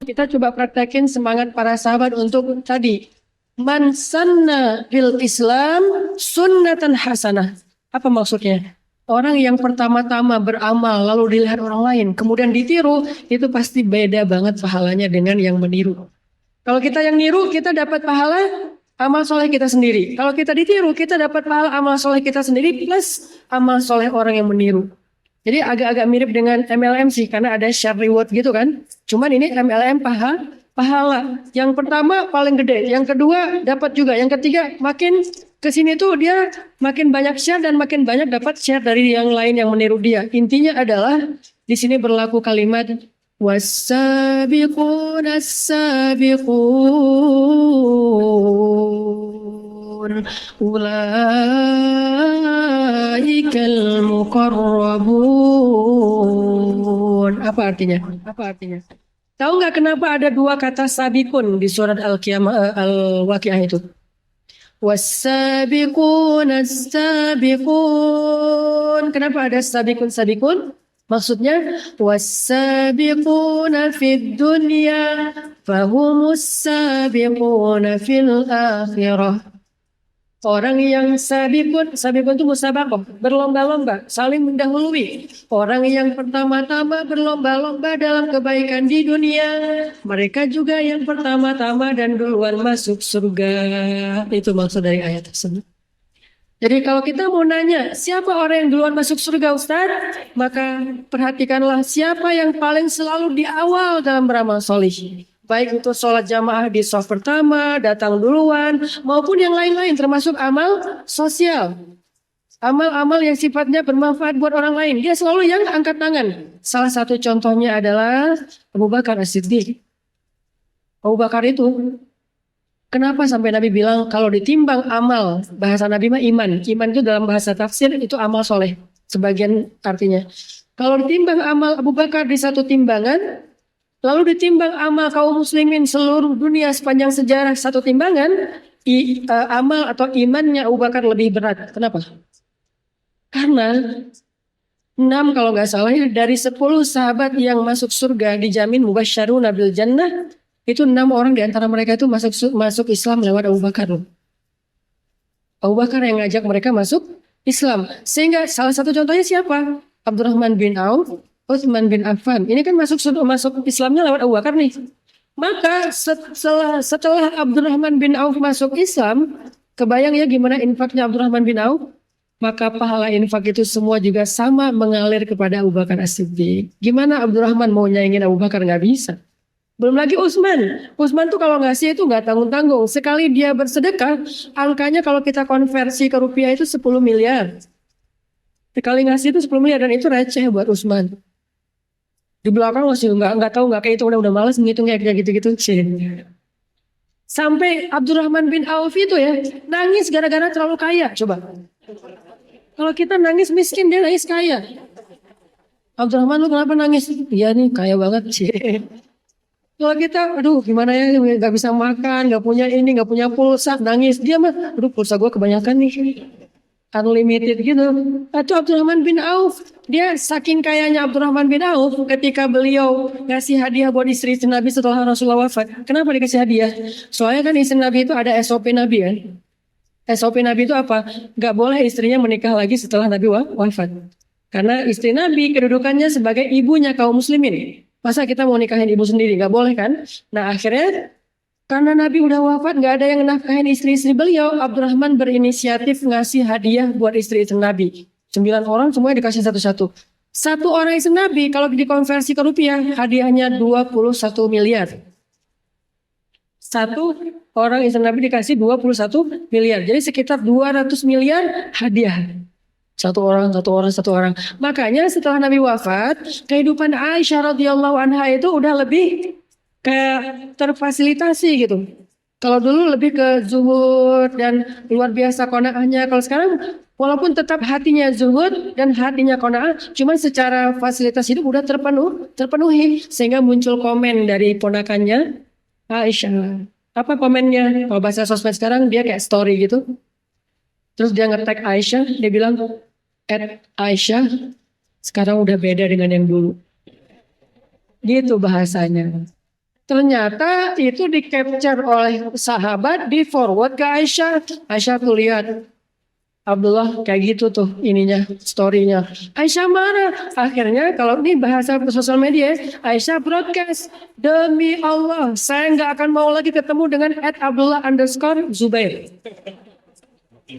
Kita coba praktekin semangat para sahabat untuk tadi. Man sanna fil Islam sunnatan hasanah. Apa maksudnya? Orang yang pertama-tama beramal lalu dilihat orang lain kemudian ditiru, itu pasti beda banget pahalanya dengan yang meniru. Kalau kita yang niru, kita dapat pahala amal soleh kita sendiri. Kalau kita ditiru, kita dapat pahala amal soleh kita sendiri plus amal soleh orang yang meniru. Jadi agak-agak mirip dengan MLM sih, karena ada share reward gitu kan. Cuman ini MLM pahala. Yang pertama paling gede, yang kedua dapat juga, yang ketiga makin kesini tuh dia makin banyak share dan makin banyak dapat share dari yang lain yang meniru dia. Intinya adalah di sini berlaku kalimat was-sabiqun as-sabiqun ulaikal muqarrabun. Apa artinya? Tahu nggak kenapa ada dua kata sabikun di surat Al-Qiyamah, Al-Waqiah itu? Was-sabiqun as-sabiqun. Kenapa ada sabikun? Maksudnya was-sabiquna fid dunya fahumus sabiquna fil akhirah. Orang yang sabikun itu musabaqah, berlomba-lomba, saling mendahului. Orang yang pertama-tama berlomba-lomba dalam kebaikan di dunia, mereka juga yang pertama-tama dan duluan masuk surga. Itu maksud dari ayat tersebut. Jadi kalau kita mau nanya, siapa orang yang duluan masuk surga Ustaz? Maka perhatikanlah siapa yang paling selalu di awal dalam beramal solih. Baik itu sholat jamaah di shaf pertama, datang duluan, maupun yang lain-lain termasuk amal sosial. Amal-amal yang sifatnya bermanfaat buat orang lain. Dia selalu yang angkat tangan. Salah satu contohnya adalah Abu Bakar As-Siddiq. Abu Bakar itu, kenapa sampai Nabi bilang kalau ditimbang amal, bahasa Nabi mah iman. Iman itu dalam bahasa tafsir itu amal soleh. Sebagian artinya. Kalau ditimbang amal Abu Bakar di satu timbangan, lalu ditimbang amal kaum muslimin seluruh dunia sepanjang sejarah satu timbangan, amal atau imannya Abu Bakar lebih berat. Kenapa? Karena 6 kalau nggak salah ya, dari 10 sahabat yang masuk surga dijamin mubasysyaruna bil jannah, itu 6 orang di antara mereka itu masuk Islam lewat Abu Bakar. Abu Bakar yang ngajak mereka masuk Islam. Sehingga salah satu contohnya siapa? Abdurrahman bin Auf, Utsman bin Affan. Ini kan masuk Islamnya lewat Abu Bakar nih. Maka setelah Abdurrahman bin Auf masuk Islam, kebayang ya gimana infaknya Abdurrahman bin Auf? Maka pahala infak itu semua juga sama mengalir kepada Abu Bakar As-Siddiq. Gimana Abdurrahman mau nyaingin Abu Bakar? Nggak bisa. Belum lagi Utsman. Utsman tuh kalau ngasih itu nggak tanggung-tanggung. Sekali dia bersedekah, angkanya kalau kita konversi ke rupiah itu 10 miliar. Sekali ngasih itu 10 miliar dan itu receh buat Utsman. Di belakang masih nggak tahu, nggak kayak itu, udah malas menghitungnya kayak gitu-gitu. Sampai Abdurrahman bin Auf itu ya nangis gara-gara terlalu kaya. Coba. Kalau kita nangis miskin, dia nangis kaya. Abdurrahman, lu kenapa nangis? Iya nih kaya banget sih. Kalau kita, aduh gimana ya, nggak bisa makan, nggak punya ini, nggak punya pulsa, nangis. Dia mah, aduh pulsa gue kebanyakan nih. Unlimited gitu. Itu Abdurrahman bin Auf. Dia saking kayanya Abdurrahman bin Auf, ketika beliau ngasih hadiah buat istri Nabi setelah Rasulullah wafat. Kenapa dikasih hadiah? Soalnya kan istri Nabi itu ada SOP Nabi kan. SOP Nabi itu apa? Gak boleh istrinya menikah lagi setelah Nabi wafat. Karena istri Nabi kedudukannya sebagai ibunya kaum muslimin. Masa kita mau nikahin ibu sendiri? Gak boleh kan? Nah akhirnya karena Nabi udah wafat, gak ada yang nafkahin istri-istri beliau, Abdurrahman berinisiatif ngasih hadiah buat istri-istri Nabi. 9 orang semuanya dikasih satu-satu. Satu orang istri Nabi kalau dikonversi ke rupiah, hadiahnya 21 miliar. Satu orang istri Nabi dikasih 21 miliar. Jadi sekitar 200 miliar hadiah. Satu orang. Makanya setelah Nabi wafat, kehidupan Aisyah radhiyallahu anha itu udah lebih kayak terfasilitasi gitu. Kalau dulu lebih ke zuhud dan luar biasa qanaahnya. Kalau sekarang walaupun tetap hatinya zuhud dan hatinya qanaah, cuman secara fasilitas hidup udah terpenuhi. Sehingga muncul komen dari ponakannya Aisyah. Apa komennya? Kalau bahasa sosmed sekarang dia kayak story gitu. Terus dia nge-tag Aisyah, dia bilang Aisyah sekarang udah beda dengan yang dulu. Gitu bahasanya. Ternyata itu di capture oleh sahabat, di forward ke Aisyah. Aisyah tuh lihat Abdullah kayak gitu tuh ininya, storynya. Aisyah marah. Akhirnya kalau ini bahasa sosial media, Aisyah broadcast, demi Allah, saya nggak akan mau lagi ketemu dengan @Abdullah_Zubair.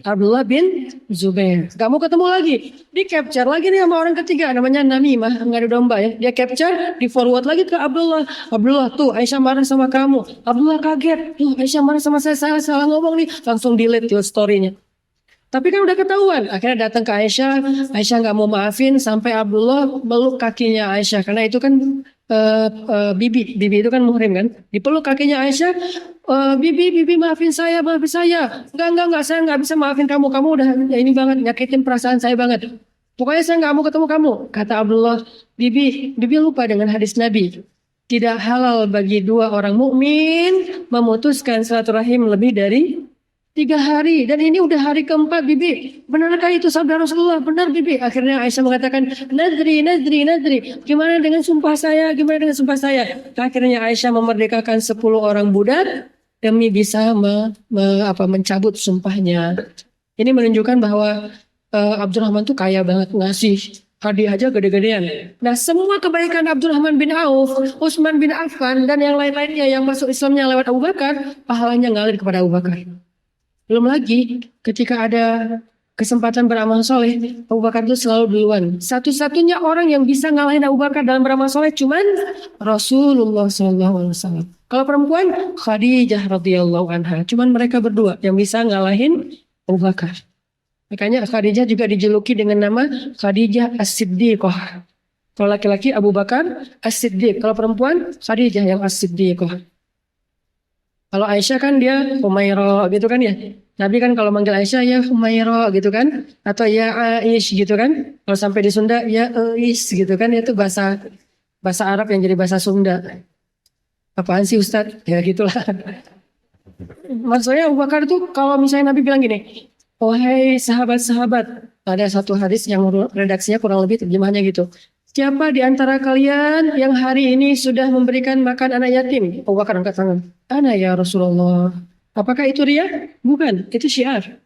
Abdullah bin Zubair. Gak mau ketemu lagi. Di capture lagi nih sama orang ketiga. Namanya Namimah. Ngadu domba ya. Dia capture. Di forward lagi ke Abdullah. Abdullah tuh Aisyah marah sama kamu. Abdullah kaget. Tuh Aisyah marah sama saya. Salah ngomong nih. Langsung delete tuh story-nya. Tapi kan udah ketahuan. Akhirnya datang ke Aisyah. Aisyah nggak mau maafin sampai Abdullah meluk kakinya Aisyah. Karena itu kan bibi. Bibi itu kan muhrim kan. Dipeluk kakinya Aisyah. Bibi maafin saya, maafin saya. Enggak. Saya nggak bisa maafin kamu. Kamu udah ini banget nyakitin perasaan saya banget. Pokoknya saya nggak mau ketemu kamu. Kata Abdullah, Bibi lupa dengan hadis Nabi. Tidak halal bagi dua orang mukmin memutuskan silaturahim lebih dari 3 hari, dan ini udah hari keempat, Bibi. Benarkah itu sabda Rasulullah? Benar, Bibi. Akhirnya Aisyah mengatakan, Nadri. Gimana dengan sumpah saya? Akhirnya Aisyah memerdekakan 10 orang budak demi bisa mencabut sumpahnya. Ini menunjukkan bahwa Abdurrahman tuh kaya banget ngasih hadiah aja gede-gedean. Nah, semua kebaikan Abdurrahman bin Auf, Utsman bin Affan, dan yang lain-lainnya yang masuk Islamnya lewat Abu Bakar, pahalanya ngalir kepada Abu Bakar. Belum lagi ketika ada kesempatan beramal soleh, Abu Bakar itu selalu duluan. Satu-satunya orang yang bisa ngalahin Abu Bakar dalam beramal soleh cuman Rasulullah SAW. Kalau perempuan, Khadijah radhiyallahu anha. Cuman mereka berdua yang bisa ngalahin Abu Bakar. Makanya Khadijah juga dijuluki dengan nama Khadijah As-Siddiqah. Kalau laki-laki Abu Bakar As-Siddiq. Kalau perempuan Khadijah yang As-Siddiqah. Kalau Aisyah kan dia Humaira gitu kan ya. Nabi kan kalau manggil Aisyah ya Humaira gitu kan. Atau ya Aish gitu kan. Kalau sampai di Sunda ya Aish gitu kan. Itu bahasa Arab yang jadi bahasa Sunda. Apaan sih Ustadz? Ya gitulah. Maksudnya Abu Bakar tuh kalau misalnya Nabi bilang gini. Oh hai sahabat-sahabat. Ada satu hadis yang redaksinya kurang lebih terjemahannya gitu. Siapa di antara kalian yang hari ini sudah memberikan makan anak yatim? Abu Bakar angkat tangan. Ana ya Rasulullah. Apakah itu ria? Bukan, itu syiar.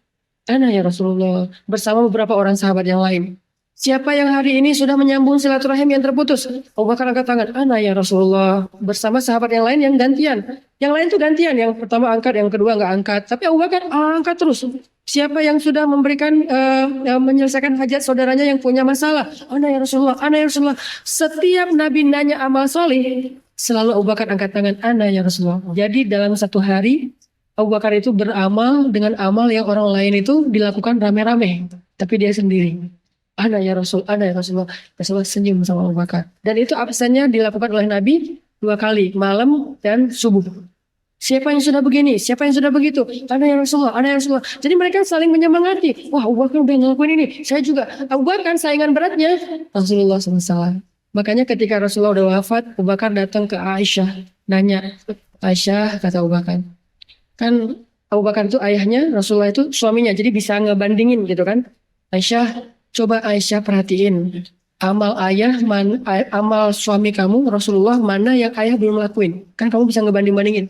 Ana ya Rasulullah. Bersama beberapa orang sahabat yang lain. Siapa yang hari ini sudah menyambung silaturahim yang terputus? Abu Bakar angkat tangan. Ana ya Rasulullah. Bersama sahabat yang lain yang gantian. Yang lain itu gantian. Yang pertama angkat, yang kedua nggak angkat. Tapi Abu Bakar angkat terus. Siapa yang sudah memberikan menyelesaikan hajat saudaranya yang punya masalah? Ana ya Rasulullah. Setiap Nabi nanya amal soleh, selalu Abu Bakar angkat tangan. Ana ya Rasulullah. Jadi dalam satu hari Abu Bakar itu beramal dengan amal yang orang lain itu dilakukan rame-rame, tapi dia sendiri. Ana ya Rasulullah. Rasulullah senyum sama Abu Bakar. Dan itu absennya dilakukan oleh Nabi 2 kali, malam dan subuh. Siapa yang sudah begini? Siapa yang sudah begitu? Ana ya Rasulullah. Jadi mereka saling menyemangati. Wah, Abu Bakar udah ngelakuin ini. Saya juga. Abu Bakar saingan beratnya Rasulullah SAW. Makanya ketika Rasulullah udah wafat, Abu Bakar datang ke Aisyah. Nanya, Aisyah, kata Abu Bakar. Kan Abu Bakar itu ayahnya, Rasulullah itu suaminya. Jadi bisa ngebandingin gitu kan. Aisyah, coba Aisyah perhatiin. Amal amal suami kamu, Rasulullah, mana yang ayah belum lakuin. Kan kamu bisa ngebanding-bandingin.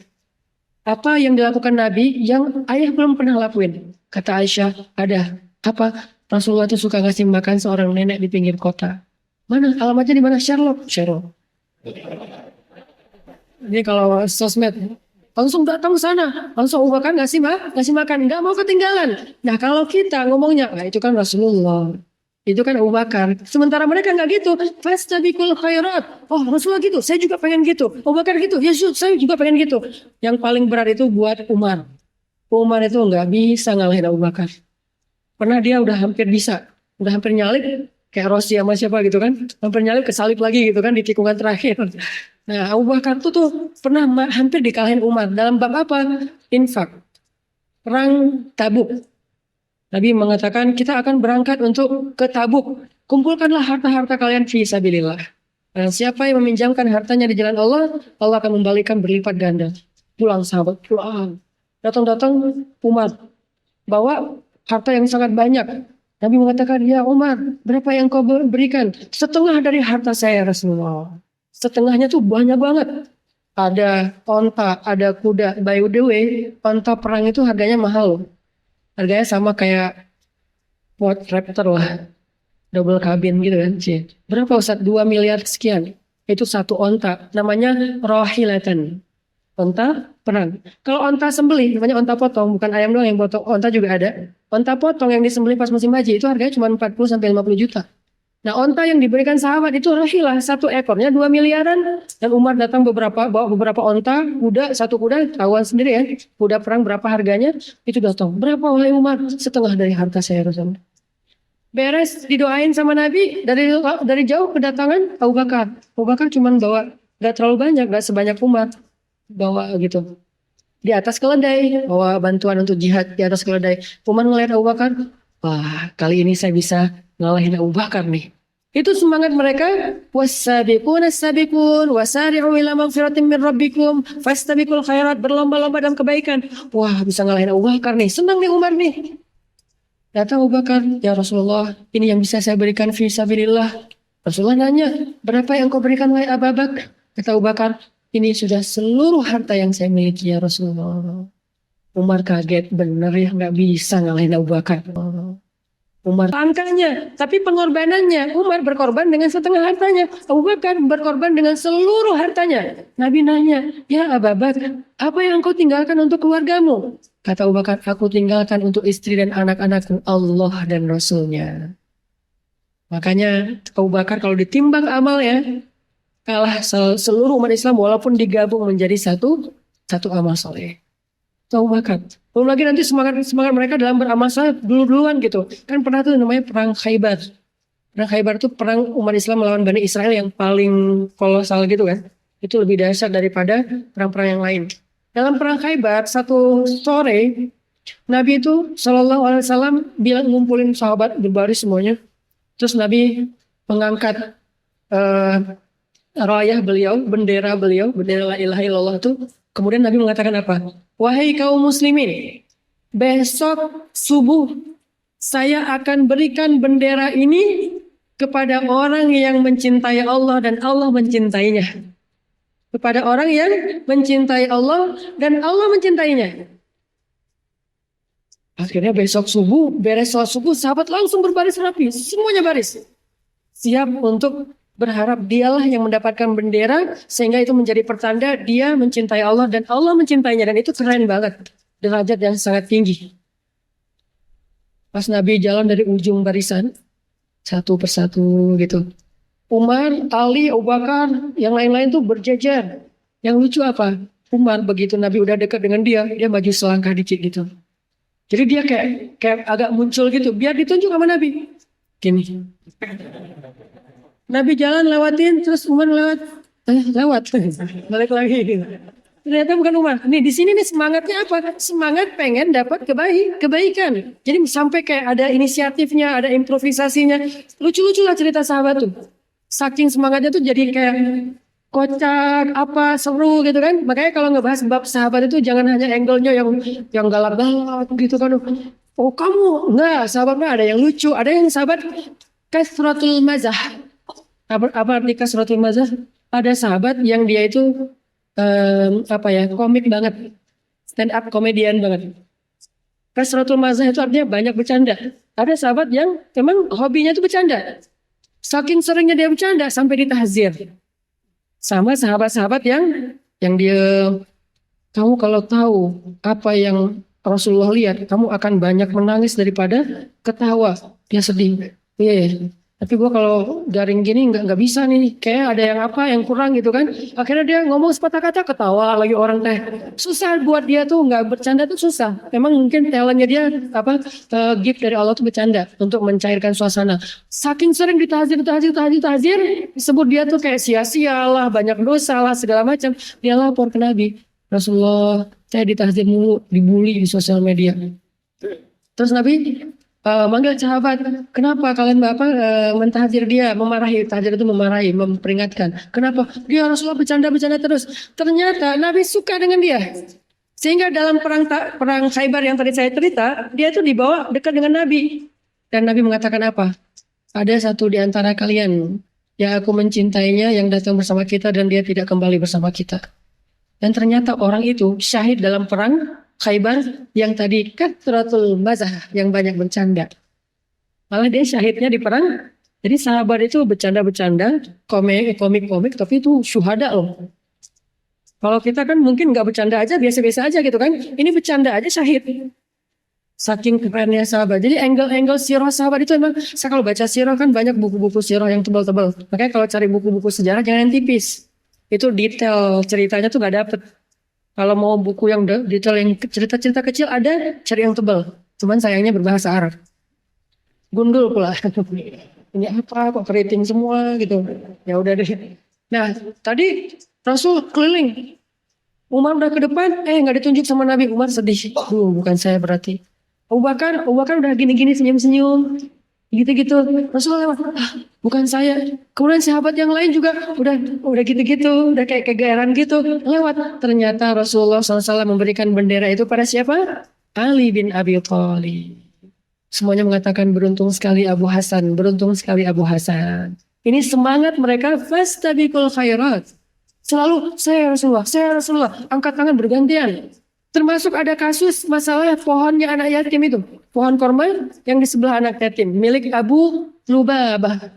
Apa yang dilakukan Nabi yang ayah belum pernah lakuin? Kata Aisyah, ada. Apa? Rasulullah itu suka ngasih makan seorang nenek di pinggir kota. Mana? Alamatnya di mana? Sherlock. Ini kalau sosmed, langsung datang ke sana. Langsung Abu Bakar ngasih makan. Nggak mau ketinggalan. Nah kalau kita ngomongnya, nah itu kan Rasulullah. Itu kan Abu Bakar. Sementara mereka nggak gitu. Fastabiqul khairat. Oh Rasulullah gitu. Saya juga pengen gitu. Abu Bakar gitu. Ya saya juga pengen gitu. Yang paling berat itu buat Umar. Umar itu nggak bisa ngalahin Abu Bakar. Pernah dia udah hampir bisa. Udah hampir nyalip. Kayak Rossi sama siapa gitu kan. Hampir nyalip kesalip lagi gitu kan di tikungan terakhir. Nah Abu Bakar tuh pernah hampir dikalahin Umar. Dalam bab apa? Infak. Perang Tabuk. Nabi mengatakan kita akan berangkat untuk ke Tabuk. Kumpulkanlah harta-harta kalian fi sabilillah. Dan siapa yang meminjamkan hartanya di jalan Allah, Allah akan membalikan berlipat ganda. Pulang sahabat, pulang. Datang Umar. Bawa harta yang sangat banyak. Nabi mengatakan, ya Umar, berapa yang kau berikan? Setengah dari harta saya Rasulullah. Setengahnya tuh banyak banget. ada onta, ada kuda. By the way, onta perang itu harganya mahal loh. Harganya sama kayak Ford Raptor lah, double cabin gitu kan sih. Berapa Ustaz? 2 miliar sekian. Itu satu onta, namanya rohilatan. Onta perang. Kalau onta sembelih, namanya onta potong, bukan ayam doang yang potong. Onta juga ada. Onta potong yang disembelih pas musim haji itu harganya cuma 40 sampai 50 juta. Nah, onta yang diberikan sahabat itu rahilah, satu ekornya 2 miliaran. Dan Umar datang bawa beberapa onta, satu kuda, tahuan sendiri ya. Kuda perang berapa harganya, itu datang. Berapa wahai Umar? Setengah dari harta saya Rasulullah. Beres didoain sama Nabi, dari jauh kedatangan Abu Bakar. Abu Bakar cuma bawa, gak terlalu banyak, gak sebanyak Umar. Bawa gitu. Di atas keledai, bawa bantuan untuk jihad di atas keledai. Umar ngeliat Abu Bakar, wah kali ini saya bisa ngalahin Abu Bakar nih. Itu semangat mereka. Wassabiqun as-sabiqun wasari'u ila magfiratin min rabbikum fastabiqul khairat, berlomba-lomba dalam kebaikan. Wah, bisa ngalahin Abu Bakar nih. Senang nih Umar nih. Datang Abu Bakar, ya Rasulullah, ini yang bisa saya berikan fi sabilillah. Rasulullah nanya, berapa yang kau berikan wahai Abu Bakar? Kata Abu Bakar, ini sudah seluruh harta yang saya miliki ya Rasulullah. Umar kaget, bener ya nggak bisa ngalahin Abu Bakar. Umar angkanya, tapi pengorbanannya, Umar berkorban dengan setengah hartanya, Abu Bakar berkorban dengan seluruh hartanya. Nabi nanya, ya Abu Bakar, apa yang kau tinggalkan untuk keluargamu? Kata Abu Bakar, aku tinggalkan untuk istri dan anak-anakku, Allah dan Rasulnya. Makanya Abu Bakar kalau ditimbang amalnya, kalah seluruh umat Islam walaupun digabung menjadi satu amal soleh. Abu Bakar. Belum lagi nanti semangat mereka dalam beramal soleh duluan gitu. Kan pernah tuh namanya perang Khaybar. Perang Khaybar itu perang umat Islam melawan Bani Israel yang paling kolosal gitu kan. Itu lebih dahsyat daripada perang-perang yang lain. Dalam perang Khaybar satu sore Nabi itu Shallallahu Alaihi Wasallam bilang ngumpulin sahabat berbaris semuanya. Terus Nabi mengangkat rayah beliau, bendera la ilaha illallah itu. Kemudian Nabi mengatakan apa? Wahai kaum muslimin, besok subuh saya akan berikan bendera ini kepada orang yang mencintai Allah dan Allah mencintainya. Kepada orang yang mencintai Allah dan Allah mencintainya. Akhirnya besok subuh, beres sholat subuh, sahabat langsung berbaris rapi. Semuanya baris. Siap untuk berharap dialah yang mendapatkan bendera sehingga itu menjadi pertanda dia mencintai Allah dan Allah mencintainya, dan itu keren banget, derajat yang sangat tinggi. Pas Nabi jalan dari ujung barisan satu persatu gitu, Umar, Ali, Abu Bakar, yang lain-lain tuh berjejer. Yang lucu apa? Umar begitu Nabi udah dekat dengan dia maju selangkah dikit gitu. Jadi dia kayak agak muncul gitu biar ditunjuk sama Nabi. Gini. Nabi jalan lewatin, terus Umar lewat, balik lagi. Ternyata bukan Umar. Nih di sini nih semangatnya apa? Semangat pengen dapat kebaikan. Jadi sampai kayak ada inisiatifnya, ada improvisasinya. Lucu-lucu lah cerita sahabat tuh. Saking semangatnya tuh jadi kayak kocak, apa seru gitu kan. Makanya kalau ngebahas bab sahabat itu jangan hanya angle-nya yang galak-galak gitu kan. Oh kamu enggak, sahabat mah ada yang lucu, ada yang sahabat kasratul mazah. Apa arti kasratul mazah? Ada sahabat yang dia itu komik banget, stand up komedian banget. Kasratul mazah itu artinya banyak bercanda. Ada sahabat yang memang hobinya itu bercanda. Saking seringnya dia bercanda sampai ditahzir. Sama sahabat-sahabat yang dia, kamu kalau tahu apa yang Rasulullah lihat, kamu akan banyak menangis daripada ketawa. Dia sedih. Iya. Tapi gue kalau garing gini nggak bisa nih, kayak ada yang kurang gitu kan. Akhirnya dia ngomong sepatah kata ketawa lagi orang teh. Susah buat dia tuh nggak bercanda tuh susah. Memang mungkin talentnya dia gift dari Allah tuh bercanda untuk mencairkan suasana. Saking sering ditahzir, disebut dia tuh kayak sia-sia lah, banyak dosa lah segala macam. Dia lapor ke Nabi, Rasulullah, saya ditahzir mulu, dibully di sosial media. Terus Nabi manggil sahabat, kenapa kalian mentahzir dia, memarahi. Tahzir itu memarahi, memperingatkan. Kenapa? Dia Rasulullah bercanda terus. Ternyata Nabi suka dengan dia. Sehingga dalam perang Khaybar yang tadi saya cerita, dia itu dibawa dekat dengan Nabi. Dan Nabi mengatakan apa? Ada satu di antara kalian yang aku mencintainya, yang datang bersama kita dan dia tidak kembali bersama kita. Dan ternyata orang itu syahid dalam perang Khaybar yang tadi kathratul mazah, yang banyak bercanda. Malah dia syahidnya di perang. Jadi sahabat itu bercanda-bercanda, komik-komik, tapi itu syuhada loh. Kalau kita kan mungkin nggak bercanda aja, biasa-biasa aja gitu kan. Ini bercanda aja syahid. Saking kerennya sahabat. Jadi angle-angle sirah sahabat itu emang, saya kalau baca sirah kan banyak buku-buku sirah yang tebal-tebal. Makanya kalau cari buku-buku sejarah jangan yang tipis. Itu detail ceritanya tuh nggak dapet. Kalau mau buku yang detail yang cerita-cerita kecil ada, cari yang tebal. Cuman sayangnya berbahasa Arab. Gundul pula. Ini apa kok keriting semua gitu. Ya udah deh. Nah, tadi Rasul keliling. Umar udah ke depan, nggak ditunjuk sama Nabi. Umar sedih. Bukan saya berarti. Abu Bakar udah gini-gini senyum-senyum. Gitu-gitu. Rasul lewat. Bukan saya. Kemudian sahabat yang lain juga udah gitu-gitu. Udah kayak kegeeran gitu. Lewat. Ternyata Rasulullah SAW memberikan bendera itu pada siapa? Ali bin Abi Thalib. Semuanya mengatakan beruntung sekali Abu Hasan, beruntung sekali Abu Hasan. Ini semangat mereka, fastabiqul khairat. Selalu saya Rasulullah, angkat tangan bergantian. Termasuk ada kasus masalah pohonnya anak yatim itu. Pohon korma yang di sebelah anak yatim, milik Abu Lubabah.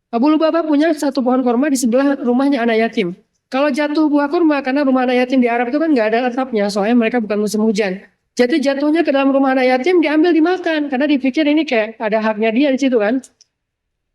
Abu Lubabah punya satu pohon korma di sebelah rumahnya anak yatim. Kalau jatuh buah korma, karena rumah anak yatim di Arab itu kan nggak ada atapnya, soalnya mereka bukan musim hujan. Jadi jatuhnya ke dalam rumah anak yatim diambil dimakan karena dipikir ini kayak ada haknya dia di situ kan.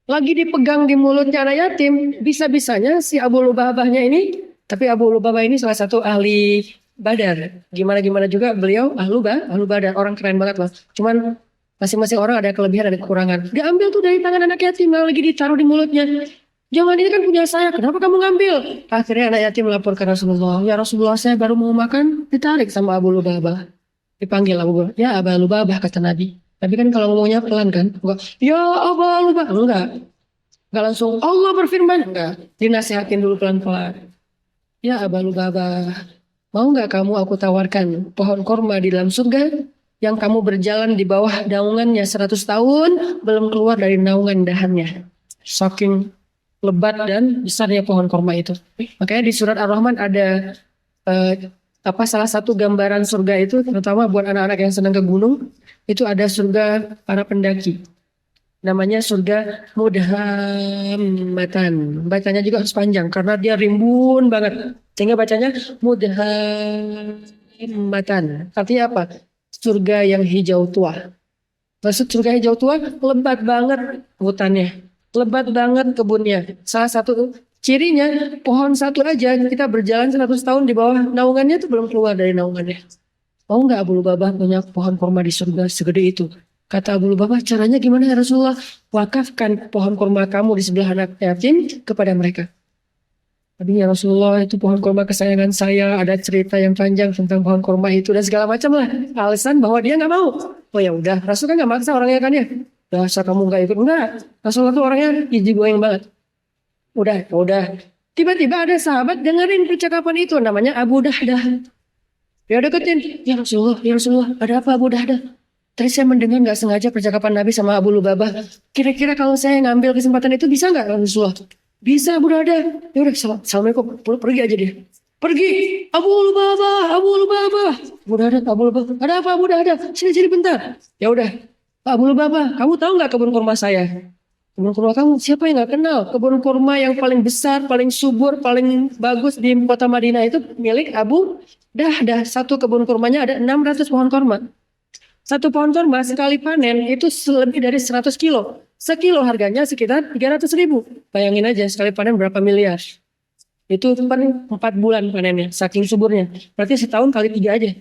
Lagi dipegang di mulutnya anak yatim, bisa-bisanya si Abu Lubabahnya ini, tapi Abu Lubabah ini salah satu ahli Badar. Gimana juga beliau ahlu Badar, orang keren banget loh. Cuman masing-masing orang ada kelebihan ada kekurangan. Diambil tuh dari tangan anak yatim lalu lagi ditaruh di mulutnya. Jangan, ini kan punya saya, kenapa kamu ngambil? Akhirnya anak yatim melapor ke Rasulullah. Ya Rasulullah, saya baru mau makan, ditarik sama Abu Lubabah. Dipanggil Abu Bakar, ya Abu Lubabah kata Nabi. Tapi kan kalau ngomongnya pelan kan, ya Abu Lubabah, enggak langsung Allah berfirman, enggak. Dinasihatin dulu pelan-pelan. Ya Abu Lubabah, mau enggak kamu aku tawarkan pohon korma di dalam surga yang kamu berjalan di bawah naungannya 100 tahun belum keluar dari naungan dahannya. Saking lebat dan besarnya pohon korma itu. Makanya di surat Ar-Rahman ada salah satu gambaran surga itu, terutama buat anak-anak yang senang ke gunung, itu ada surga para pendaki. Namanya surga Mudhammatan. Bacanya juga harus panjang karena dia rimbun banget. Sehingga bacanya Mudhammatan. Artinya apa? Surga yang hijau tua. Maksud surga hijau tua, lebat banget hutannya. Lebat banget kebunnya. Salah satu cirinya, pohon satu aja kita berjalan 100 tahun di bawah naungannya itu belum keluar dari naungannya. Mau nggak Abu Lubabah punya pohon korma di surga segede itu? Kata Abu Lubabah, caranya gimana ya Rasulullah? Wakafkan pohon korma kamu di sebelah anak yatim kepada mereka. Tapi ya Rasulullah, itu pohon korma kesayangan saya, ada cerita yang panjang tentang pohon korma itu dan segala macam lah. Alasan bahwa dia nggak mau. Oh ya udah, Rasul kan nggak maksa orangnya kan ya. Dasar kamu nggak ikut, enggak. Rasulullah tuh orangnya easy going banget. Udah. Tiba-tiba ada sahabat dengerin percakapan itu, namanya Abu Dahdah. Dia deketin, ya Rasulullah, ada apa Abu Dahdah? Tadi saya mendengar nggak sengaja percakapan Nabi sama Abu Lubabah. Kira-kira kalau saya ngambil kesempatan itu bisa nggak Rasulullah? Bisa Abu Dahdah. Ya udah, assalamualaikum, pergi aja dia. Pergi, Abu Lubabah. Abu Dahdah, ada apa Abu Dahdah? Sini bentar. Ya udah, Abu Lubabah, kamu tahu nggak kebun kurma saya? Kebun kurma kamu, siapa yang nggak kenal? Kebun kurma yang paling besar, paling subur, paling bagus di kota Madinah itu milik Abu Dahdah. Satu kebun kurmanya ada 600 pohon kurma. Satu pohon kurma sekali panen itu lebih dari 100 kilo. Sekilo harganya sekitar 300.000. Bayangin aja sekali panen berapa miliar. Itu paling 4 bulan panennya, saking suburnya. Berarti setahun kali 3 aja.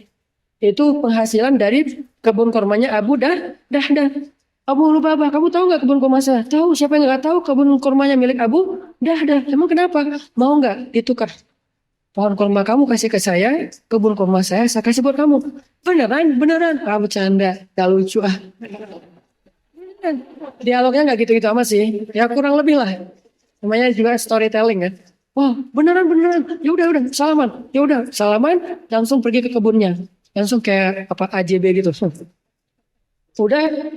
Itu penghasilan dari kebun kurmanya Abu Dahdah. Abu Lubabah, kamu tahu nggak kebun kurma saya? Tahu, siapa yang nggak tahu kebun kurmanya milik Abu Dahdah? Emang kenapa? Mau nggak ditukar? Pohon kurma kamu kasih ke saya, kebun kurma saya kasih buat kamu. Beneran? Ah, bercanda, gak lucu ah. Dialognya nggak gitu-gitu amat sih, ya kurang lebih lah. Namanya juga storytelling kan. Wah, beneran. Ya udah, salaman, langsung pergi ke kebunnya. Langsung kayak AJB gitu. Udah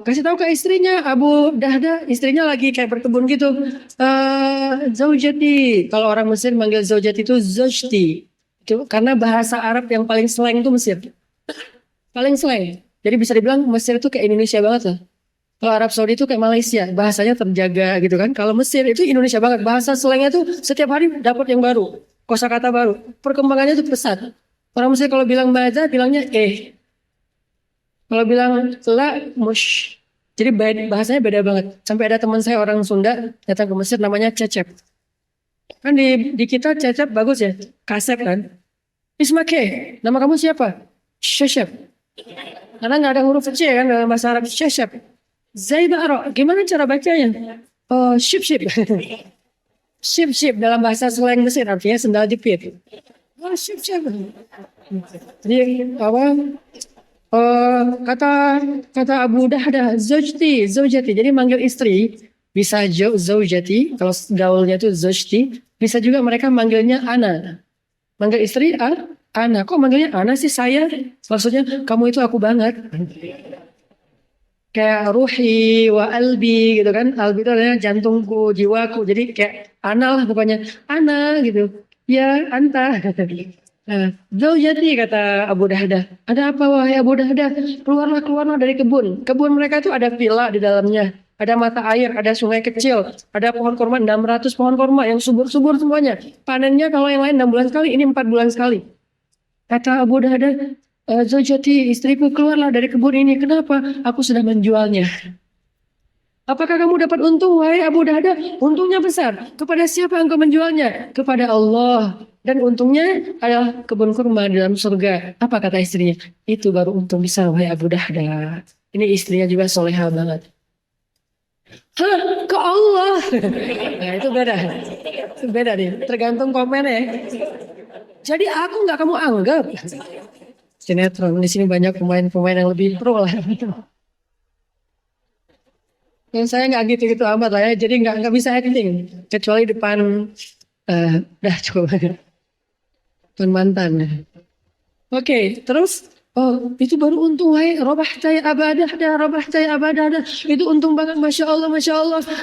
kasih tahu ke istrinya, Abu Dahda, istrinya lagi kayak berkebun gitu. Zaujati, kalau orang Mesir manggil zaujati itu zojti. Itu karena bahasa Arab yang paling slang itu Mesir. Paling slang. Jadi bisa dibilang Mesir itu kayak Indonesia banget lah. Kalau Arab Saudi itu kayak Malaysia, bahasanya terjaga gitu kan. Kalau Mesir itu Indonesia banget, bahasa slangnya tuh setiap hari dapat yang baru, kosakata baru. Perkembangannya tuh pesat. Orang Mesir kalau bilang baza, bilangnya eh. Kalau bilang la, mush. Jadi bahasanya beda banget. Sampai ada teman saya orang Sunda datang ke Mesir namanya Cecep. Kan di kita Cecep bagus ya, Kasep kan. Ismake, nama kamu siapa? Cecep. Karena nggak ada huruf C kan dalam bahasa Arab Cecep. Zaibaro, gimana cara bacanya? Oh, ship ship. Ship ship dalam bahasa slang Mesir artinya sendal jepit. Oh, ship ship. Jadi apa? Kata kata Abu Dahdah zaujti, zaujati. Jadi manggil istri bisa zaujati, kalau gaulnya itu zaujti, bisa juga mereka manggilnya ana. Manggil istri ana. Kok manggilnya ana sih saya? Maksudnya kamu itu aku banget. Kayak ruhi wa albi gitu kan. Albi itu adalah jantungku, jiwaku. Jadi kayak ana lah pokoknya. Ana gitu. Ya, anta. Zaujati kata Abu Dahdah. Ada apa wahai Abu Dahdah? Keluarlah dari kebun. Kebun mereka itu ada villa di dalamnya. Ada mata air, ada sungai kecil, ada pohon kurma 600 pohon kurma yang subur-subur semuanya. Panennya kalau yang lain 6 bulan sekali, ini 4 bulan sekali. Kata Abu Dahdah, Zaujati, istriku keluarlah dari kebun ini. Kenapa? Aku sudah menjualnya. Apakah kamu dapat untung, wahai Abu Dahdah? Untungnya besar. Kepada siapa engkau menjualnya? Kepada Allah. Dan untungnya adalah kebun kurma di dalam surga. Apa kata istrinya? Itu baru untung besar, wahai Abu Dahdah. Ini istrinya juga soleha banget. Hah, ke Allah. Nah itu beda. Itu beda nih. Tergantung komennya. Jadi aku nggak kamu anggap. Sinetron. Di sini banyak pemain-pemain yang lebih pro lah. Yang saya nggak gitu-gitu amat lah ya, jadi nggak bisa acting kecuali depan dah cukup depan mantan. Oke, terus itu baru untung wahai robah caya abadah itu untung banget masya Allah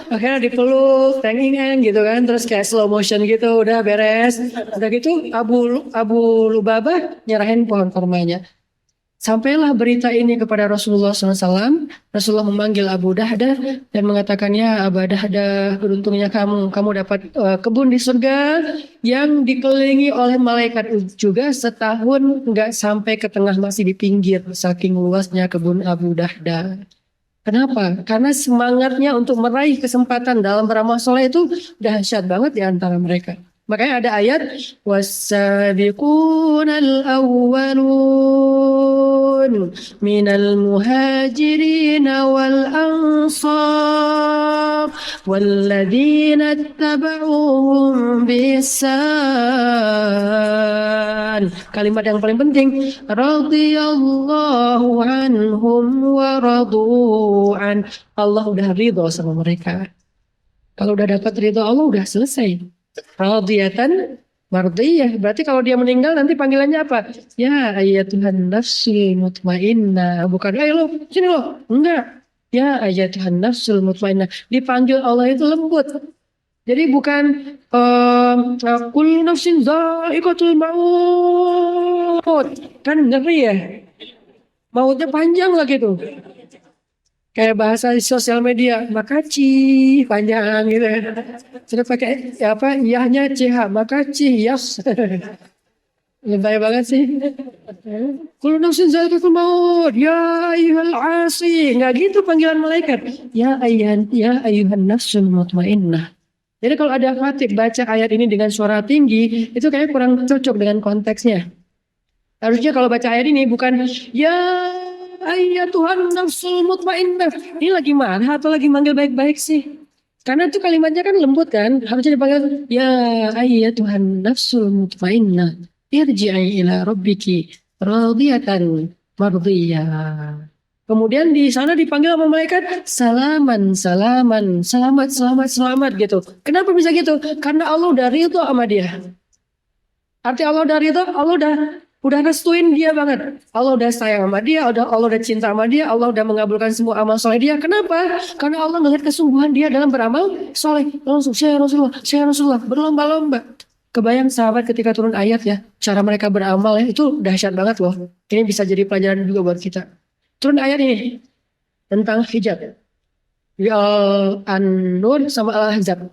akhirnya dipeluk tengingan gitu kan terus kayak slow motion gitu udah beres udah gitu Abu Lubabah nyerahin pohon kurmanya. Sampailah berita ini kepada Rasulullah SAW. Rasulullah memanggil Abu Dahdah dan mengatakannya, Abu Dahdah, beruntungnya kamu dapat kebun di surga yang dikelilingi oleh malaikat juga setahun nggak sampai ke tengah masih di pinggir saking luasnya kebun Abu Dahdah. Kenapa? Karena semangatnya untuk meraih kesempatan dalam beramal soleh itu dahsyat banget di antara mereka. Makanya ada ayat wasabiqunal awwalun minal muhajirin wal ansar walladzina tabauhum biihsan. Kalimat yang paling penting radhiyallahu anhum wa radu'an. Allah udah ridho sama mereka. Kalau udah dapat ridho Allah udah selesai. Radiyatan mardiyah. Berarti kalau dia meninggal nanti panggilannya apa? Ya ayyatuhan nafsul mutmainnah. Bukan ayo lo sini lo. Enggak. Ya ayyatuhan nafsul mutmainnah. Dipanggil Allah itu lembut. Jadi bukan kullu nafsin dha'iqatul maut. Kan ngeri ya. Mautnya panjang lah gitu. Kayak bahasa di sosial media, makaci panjang gitu. Sudah pakai apa? Yahnya CH, makaci yas. Lebay banget sih. Kullu nafsin dha'iqatul maut. Ya ayyuhal asi. Enggak gitu panggilan malaikat. Ya ayyuhan nafsul mutmainnah. Jadi kalau ada khatib baca ayat ini dengan suara tinggi, itu kayak kurang cocok dengan konteksnya. Harusnya kalau baca ayat ini bukan ya Tuhan nafsul mutmainnah. Ini lagi marah atau lagi manggil baik-baik sih? Karena itu kalimatnya kan lembut kan. Harusnya dipanggil ya Tuhan nafsul mutmainnah. Irji'i ila rabbiki radiyatan mardiyah. Kemudian di sana dipanggil sama malaikat salaman, selamat gitu. Kenapa bisa gitu? Karena Allah udah ridho sama dia. Arti Allah udah ridho, Allah udah Udah restuin dia banget. Allah udah sayang sama dia, Allah udah cinta sama dia, Allah udah mengabulkan semua amal soleh dia. Kenapa? Karena Allah melihat kesungguhan dia dalam beramal soleh. Langsung saya Rasulullah, berlomba-lomba. Kebayang sahabat ketika turun ayat ya, cara mereka beramal ya, itu dahsyat banget loh. Ini bisa jadi pelajaran juga buat kita. Turun ayat ini tentang hijab. Di Al-An-Nur sama Al-Ahzab.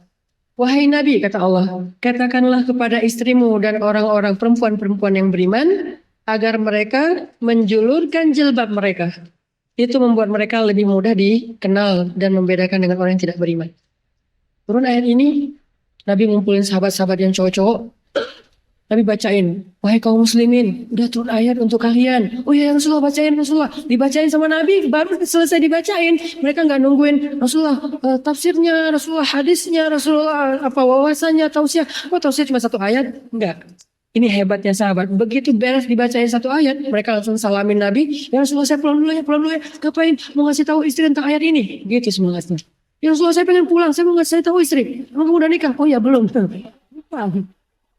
Wahai Nabi, kata Allah, katakanlah kepada istrimu dan orang-orang perempuan-perempuan yang beriman, agar mereka menjulurkan jilbab mereka. Itu membuat mereka lebih mudah dikenal dan membedakan dengan orang yang tidak beriman. Turun ayat ini, Nabi ngumpulin sahabat-sahabat yang cowok-cowok. Nabi bacain, wahai kaum muslimin, udah turun ayat untuk kalian. Oh ya Rasulullah, bacain Rasulullah. Dibacain sama Nabi, baru selesai dibacain. Mereka nggak nungguin Rasulullah tafsirnya, Rasulullah hadisnya, Rasulullah apa wawasannya, tausiah. Oh tausiah cuma satu ayat? Enggak. Ini hebatnya sahabat. Begitu beres dibacain satu ayat, mereka langsung salamin Nabi. Ya Rasulullah, saya pulang dulu ya. Ngapain? Mau ngasih tahu istri tentang ayat ini? Gitu semangatnya. Ya Rasulullah, saya pengen pulang, saya mau ngasih tahu istri. Emang kamu udah nikah? Oh ya belum.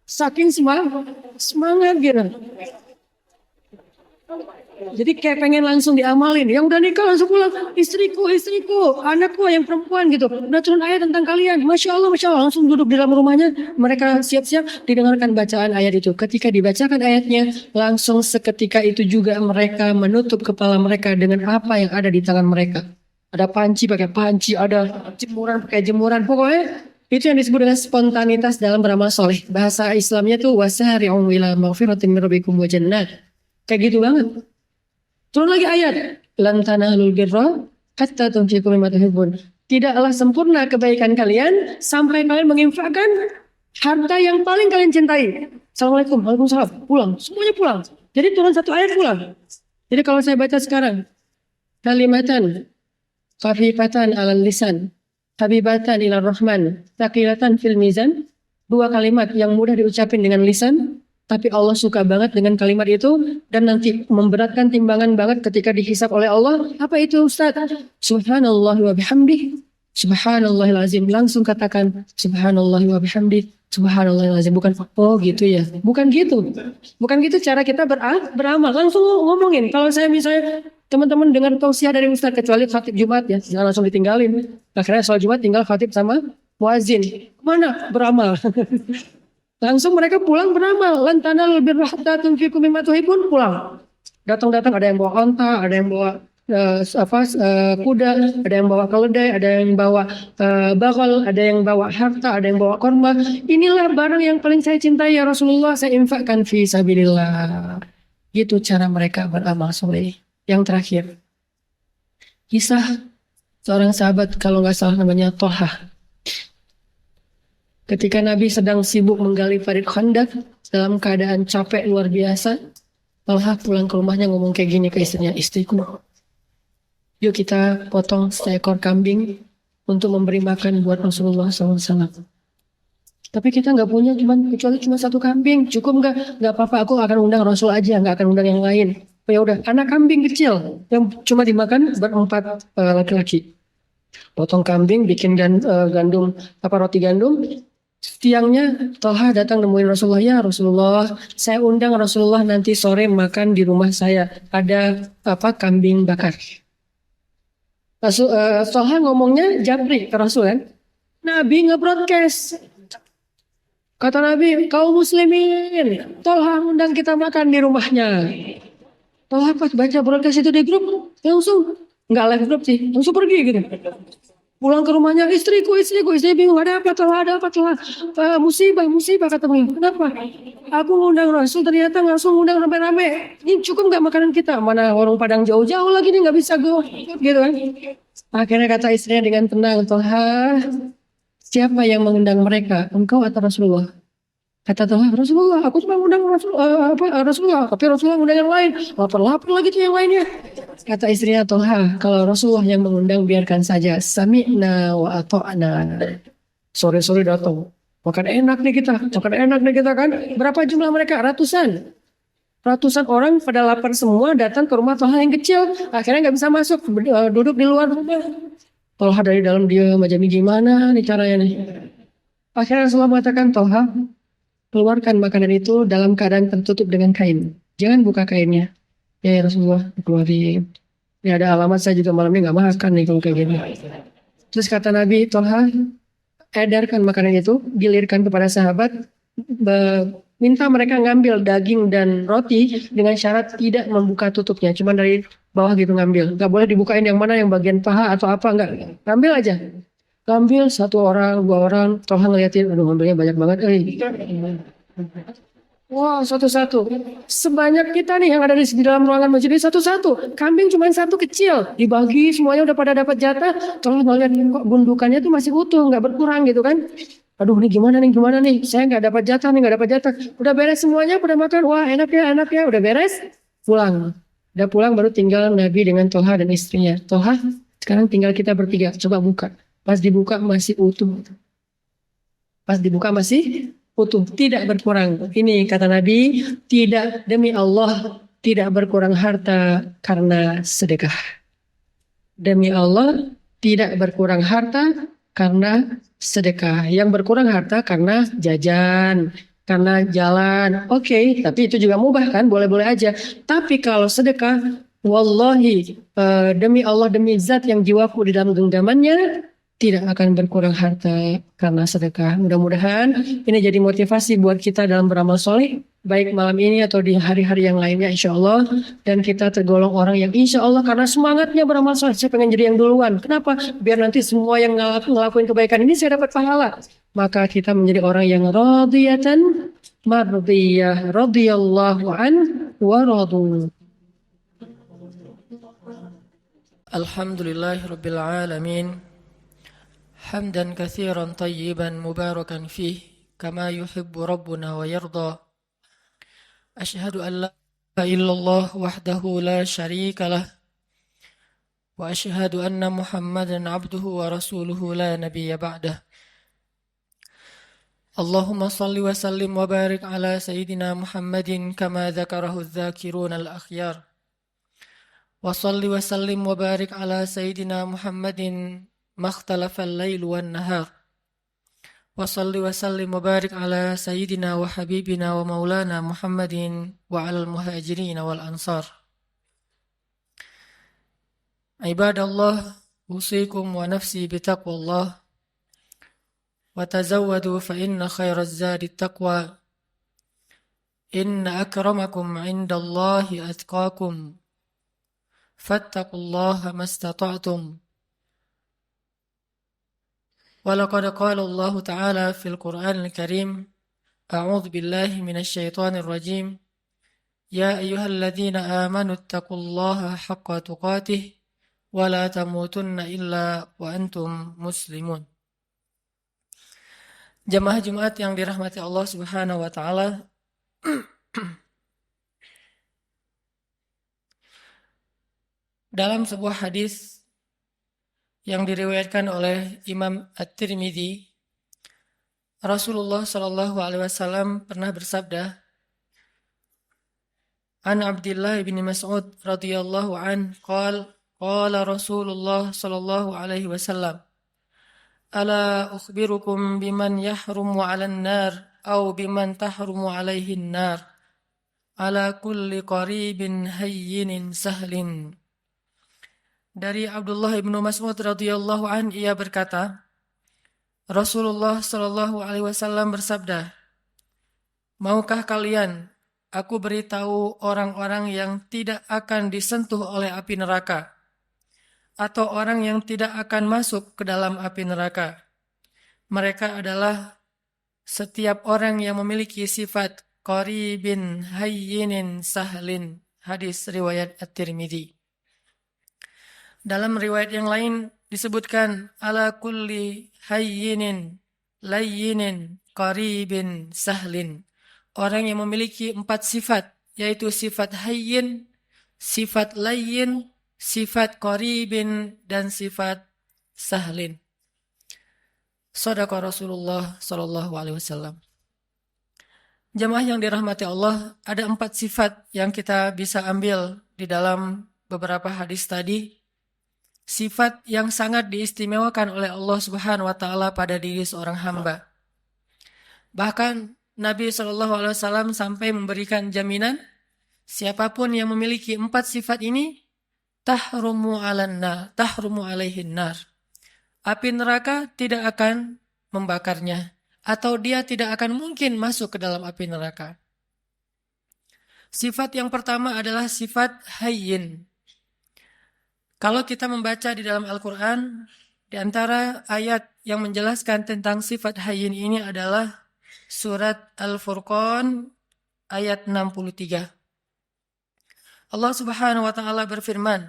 Saking semangat gitu. Jadi kayak pengen langsung diamalin. Yang udah nikah langsung pulang. Istriku, anakku yang perempuan gitu. Udah turun ayat tentang kalian. Masya Allah. Langsung duduk di dalam rumahnya. Mereka siap-siap didengarkan bacaan ayat itu. Ketika dibacakan ayatnya, langsung seketika itu juga mereka menutup kepala mereka dengan apa yang ada di tangan mereka. Ada panci pakai panci, ada jemuran pakai jemuran. Pokoknya itu yang disebut dengan spontanitas dalam beramal soleh. Bahasa Islamnya tuh wasari'u ila maghfiratin min rabbikum wa jannat. Kayak gitu banget. Turun lagi ayat. Lan tanalul birra hatta tunfiqu mimma tuhibbun. Tidaklah sempurna kebaikan kalian sampai kalian menginfakkan harta yang paling kalian cintai. Assalamualaikum, waalaikumsalam. Pulang, semuanya pulang. Jadi turun satu ayat pulang. Jadi kalau saya baca sekarang, kalimatan khafifatan 'alal lisan, habibatan ila rahman, taqilatan fil mizan. Dua kalimat yang mudah diucapin dengan lisan, tapi Allah suka banget dengan kalimat itu dan nanti memberatkan timbangan banget ketika dihisab oleh Allah. Apa itu Ustaz? Subhanallah wa bihamdih, subhanallahil azim. Langsung katakan subhanallah wa bihamdih, subhanallahil azim. Bukan oh gitu ya. Bukan gitu. Bukan gitu cara kita beramal. Langsung ngomongin. Kalau saya misalnya teman-teman dengar tausiah dari Ustaz, kecuali khatib Jumat ya, jangan langsung ditinggalin. Akhirnya soal Jumat tinggal khatib sama muazin. Mana beramal? Langsung mereka pulang beramal. Lan tanalul birra hatta tunfiqu mimma tuhibbun, pulang. Datang-datang ada yang bawa onta, ada yang bawa kuda, ada yang bawa keledai, ada yang bawa bakal, ada yang bawa harta, ada yang bawa korma. Inilah barang yang paling saya cintai ya Rasulullah, saya infakkan fi sabilillah. Gitu cara mereka beramal soleh. Yang terakhir, kisah seorang sahabat kalau nggak salah namanya Thalhah. Ketika Nabi sedang sibuk menggali parit Khandaq dalam keadaan capek luar biasa, Thalhah pulang ke rumahnya ngomong kayak gini ke istrinya, istriku, yuk kita potong seekor kambing untuk memberi makan buat Rasulullah SAW. Tapi kita nggak punya kecuali cuma satu kambing, cukup nggak? Nggak apa-apa, aku akan undang Rasul aja, nggak akan undang yang lain. Ya udah, anak kambing kecil yang cuma dimakan berempat laki-laki. Potong kambing, bikin gandum roti gandum. Siangnya Thalhah datang nemuin Rasulullah, ya Rasulullah, saya undang Rasulullah nanti sore makan di rumah saya. Ada kambing bakar. Thalhah ngomongnya japri ke Rasul kan. Nabi nge-broadcast. Kata Nabi, kaum muslimin, Thalhah undang kita makan di rumahnya. Thalhah pas baca broadcast itu di grup, langsung nggak live grup sih, langsung pergi gitu. Pulang ke rumahnya, istriku, istri bingung, ada apa Thalhah, musibah kata begini. Kenapa? Aku ngundang Rasul ternyata langsung ngundang rame-rame. Ini cukup nggak makanan kita? Mana warung Padang jauh-jauh lagi nih, nggak bisa go, gitu kan? Akhirnya kata istrinya dengan tenang, Thalhah, siapa yang mengundang mereka? Engkau atau Rasulullah? Kata Thalhah, Rasulullah, aku cuma undang Rasulullah, tapi Rasulullah undang yang lain. Lapar lagi tuh yang lainnya. Kata istrinya Thalhah, kalau Rasulullah yang mengundang biarkan saja. Sami'na wa ata'na. Sore-sore datang. Makan enak nih kita kan. Berapa jumlah mereka? Ratusan orang pada lapar semua datang ke rumah Thalhah yang kecil. Akhirnya nggak bisa masuk, duduk di luar rumah. Thalhah dari dalam dia macam gimana nih caranya nih. Akhirnya Rasulullah mengatakan, Thalhah, keluarkan makanan itu dalam keadaan tertutup dengan kain. Jangan buka kainnya. Ya Rasulullah, keluarin. Ini ada alamat saya juga malam ini nggak makan nih kalau kayak gini. Terus kata Nabi, Tolha, edarkan makanan itu, gilirkan kepada sahabat, minta mereka ngambil daging dan roti dengan syarat tidak membuka tutupnya, cuma dari bawah gitu ngambil. Nggak boleh dibukain yang mana, yang bagian paha atau apa, nggak. Ngambil aja. Ngambil satu orang, dua orang, Tolha ngeliatin, aduh ngambilnya banyak banget. Wow, satu-satu. Sebanyak kita nih yang ada di dalam ruangan masjid ini satu-satu. Kambing cuma satu kecil. Dibagi semuanya udah pada dapat jatah. Tolong ngeliat kok gundukannya tuh masih utuh, nggak berkurang gitu kan. Aduh ini gimana nih. Saya nggak dapat jatah nih, nggak dapat jatah. Udah beres semuanya, udah makan. Wah enak ya. Udah beres. Pulang. Udah pulang baru tinggal Nabi dengan Toha dan istrinya. Toha, sekarang tinggal kita bertiga. Coba buka. Pas dibuka masih utuh. Utuh, tidak berkurang. Ini kata Nabi, tidak demi Allah, tidak berkurang harta karena sedekah. Demi Allah, tidak berkurang harta karena sedekah. Yang berkurang harta karena jajan, karena jalan. Oke, tapi itu juga mubah kan, boleh-boleh aja. Tapi kalau sedekah, wallahi, demi Allah, demi zat yang jiwaku di dalam genggamannya, tidak akan berkurang harta karena sedekah. Mudah-mudahan ini jadi motivasi buat kita dalam beramal soleh, baik malam ini atau di hari-hari yang lainnya insya Allah. Dan kita tergolong orang yang insya Allah karena semangatnya beramal soleh, saya pengen jadi yang duluan. Kenapa? Biar nanti semua yang ngelakuin kebaikan ini saya dapat pahala. Maka kita menjadi orang yang radiyatan mardiyah, radiyallahu an wa radu. Alhamdulillahirabbil alamin. حمدا كثيرا طيبا مباركا فيه كما يحب ربنا ويرضى أشهد أن لا إله إلا الله وحده لا شريك له وأشهد أن محمدا عبده ورسوله لا نبي بعده اللهم صل وسلم وبارك على سيدنا محمد كما ذكره الذاكرون الأخيار وصل وسلم وبارك على سيدنا محمد ما اختلف الليل والنهار وصل وسلم وبارك على سيدنا وحبيبنا ومولانا محمد وعلى المهاجرين والأنصار عباد الله أوصيكم ونفسي بتقوى الله وتزودوا فإن خير الزاد التقوى إن أكرمكم عند الله أتقاكم فاتقوا الله ما استطعتم ولقد قال الله تعالى في القرآن الكريم أعوذ بالله من الشيطان الرجيم يا أيها الذين آمنوا اتقوا الله حق تقاته ولا تموتن إلا وأنتم مسلمون. Jamaah Jumat yang dirahmati Allah Subhanahu wa taala. Dalam sebuah hadis yang diriwayatkan oleh Imam At-Tirmidzi, Rasulullah Shallallahu Alaihi Wasallam pernah bersabda, An Abdullah bin Mas'ud radhiyallahu an, qala Rasulullah Shallallahu Alaihi Wasallam, Ala ukhbirukum biman yahrumu 'alan nar, atau biman tahrumu 'alaihin nar, ala kulli qaribin hayyinin sahlin. Dari Abdullah bin Mas'ud radhiyallahu an, ia berkata, Rasulullah Shallallahu Alaihi Wasallam bersabda, maukah kalian aku beritahu orang-orang yang tidak akan disentuh oleh api neraka, atau orang yang tidak akan masuk ke dalam api neraka? Mereka adalah setiap orang yang memiliki sifat qaribin hayyinin sahlin. Hadis riwayat At-Tirmidzi. Dalam riwayat yang lain disebutkan ala kulli hayyinin layyinin qaribin sahlin. Orang yang memiliki 4 sifat, yaitu sifat hayyin, sifat layyin, sifat qaribin, dan sifat sahlin. Shadaqa Rasulullah sallallahu alaihi wasallam. Jamaah yang dirahmati Allah, ada 4 sifat yang kita bisa ambil di dalam beberapa hadis tadi. Sifat yang sangat diistimewakan oleh Allah Subhanahu wa taala pada diri seorang hamba. Bahkan Nabi SAW sampai memberikan jaminan, Siapapun yang memiliki 4 sifat ini, tahrumu alaihin nar. Api neraka tidak akan membakarnya, atau dia tidak akan mungkin masuk ke dalam api neraka. Sifat yang pertama adalah sifat hayyin. Kalau kita membaca di dalam Al-Quran, di antara ayat yang menjelaskan tentang sifat hayyin ini adalah surat Al-Furqan ayat 63. Allah Subhanahu wa taala berfirman,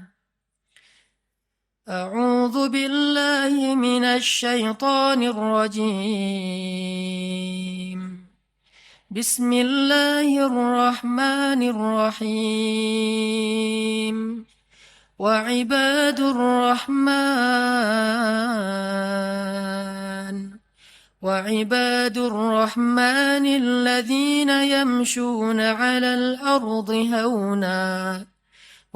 A'udzu billahi minasy syaithanir rajim. Bismillahirrahmanirrahim. وعباد الرحمن الذين يمشون على الأرض هونا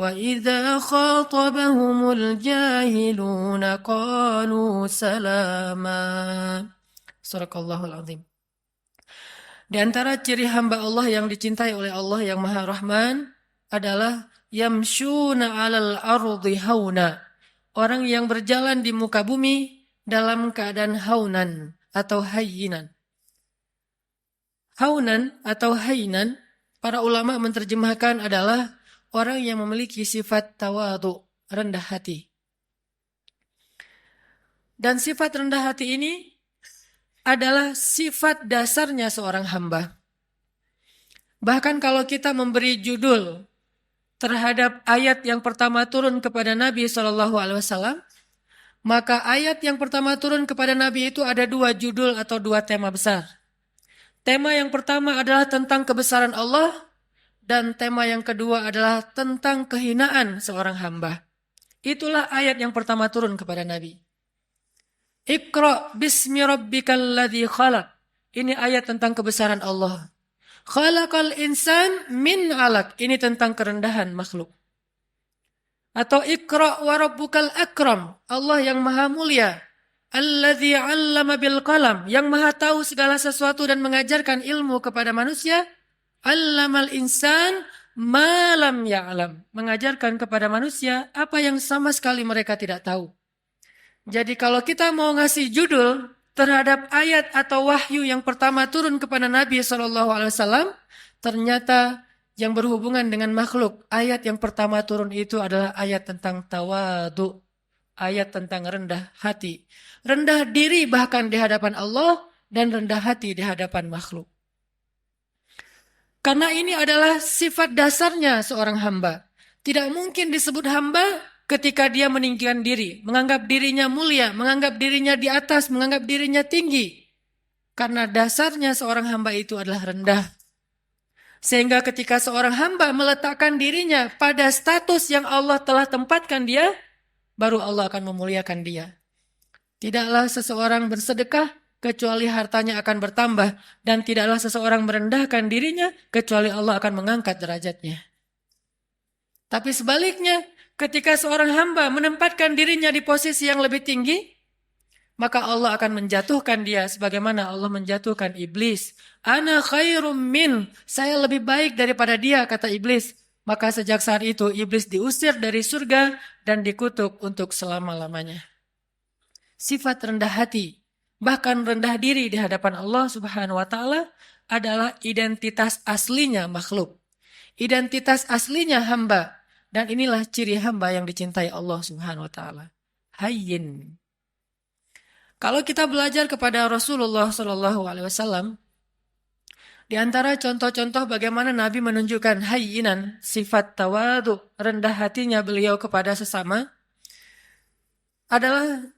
وإذا خاطبهم الجاهلون قالوا سلاما. Sadaqallahul azim. Di antara ciri hamba Allah yang dicintai oleh Allah yang Maha Rahman adalah yamshuna 'alal ardi hauna. Orang yang berjalan di muka bumi dalam keadaan haunan atau hayyinan. Haunan atau hayyinan, para ulama menerjemahkan adalah orang yang memiliki sifat tawadhu, rendah hati. Dan sifat rendah hati ini adalah sifat dasarnya seorang hamba. Bahkan kalau kita memberi judul terhadap ayat yang pertama turun kepada Nabi SAW, maka ayat yang pertama turun kepada Nabi itu ada 2 judul atau 2 tema besar. Tema yang pertama adalah tentang kebesaran Allah, dan tema yang kedua adalah tentang kehinaan seorang hamba. Itulah ayat yang pertama turun kepada Nabi. Iqra bismi rabbikal ladzi khalaq. Ini ayat tentang kebesaran Allah. Khalaqal insan min 'alaq. Ini tentang kerendahan makhluk. Atau Iqra wa rabbukal akram. Allah yang maha mulia. Alladzi 'allama bil qalam. Yang maha tahu segala sesuatu dan mengajarkan ilmu kepada manusia. 'Allamal insan ma lam ya'lam. Mengajarkan kepada manusia apa yang sama sekali mereka tidak tahu. Jadi kalau kita mau ngasih judul terhadap ayat atau wahyu yang pertama turun kepada Nabi SAW, ternyata yang berhubungan dengan makhluk, ayat yang pertama turun itu adalah ayat tentang tawadhu, ayat tentang rendah hati. Rendah diri bahkan di hadapan Allah dan rendah hati di hadapan makhluk. Karena ini adalah sifat dasarnya seorang hamba. Tidak mungkin disebut hamba ketika dia meninggikan diri, menganggap dirinya mulia, menganggap dirinya di atas, menganggap dirinya tinggi. Karena dasarnya seorang hamba itu adalah rendah. Sehingga ketika seorang hamba meletakkan dirinya pada status yang Allah telah tempatkan dia, baru Allah akan memuliakan dia. Tidaklah seseorang bersedekah kecuali hartanya akan bertambah, dan tidaklah seseorang merendahkan dirinya kecuali Allah akan mengangkat derajatnya. Tapi sebaliknya, ketika seorang hamba menempatkan dirinya di posisi yang lebih tinggi, maka Allah akan menjatuhkan dia sebagaimana Allah menjatuhkan iblis. Ana khairum min, saya lebih baik daripada dia, kata iblis. Maka sejak saat itu iblis diusir dari surga dan dikutuk untuk selama-lamanya. Sifat rendah hati, bahkan rendah diri di hadapan Allah Subhanahu wa taala adalah identitas aslinya makhluk. Identitas aslinya hamba. Dan inilah ciri hamba yang dicintai Allah Subhanahu wa taala. Hayyin. Kalau kita belajar kepada Rasulullah SAW, di antara contoh-contoh bagaimana Nabi menunjukkan hayyinan, sifat tawadhu, rendah hatinya beliau kepada sesama, adalah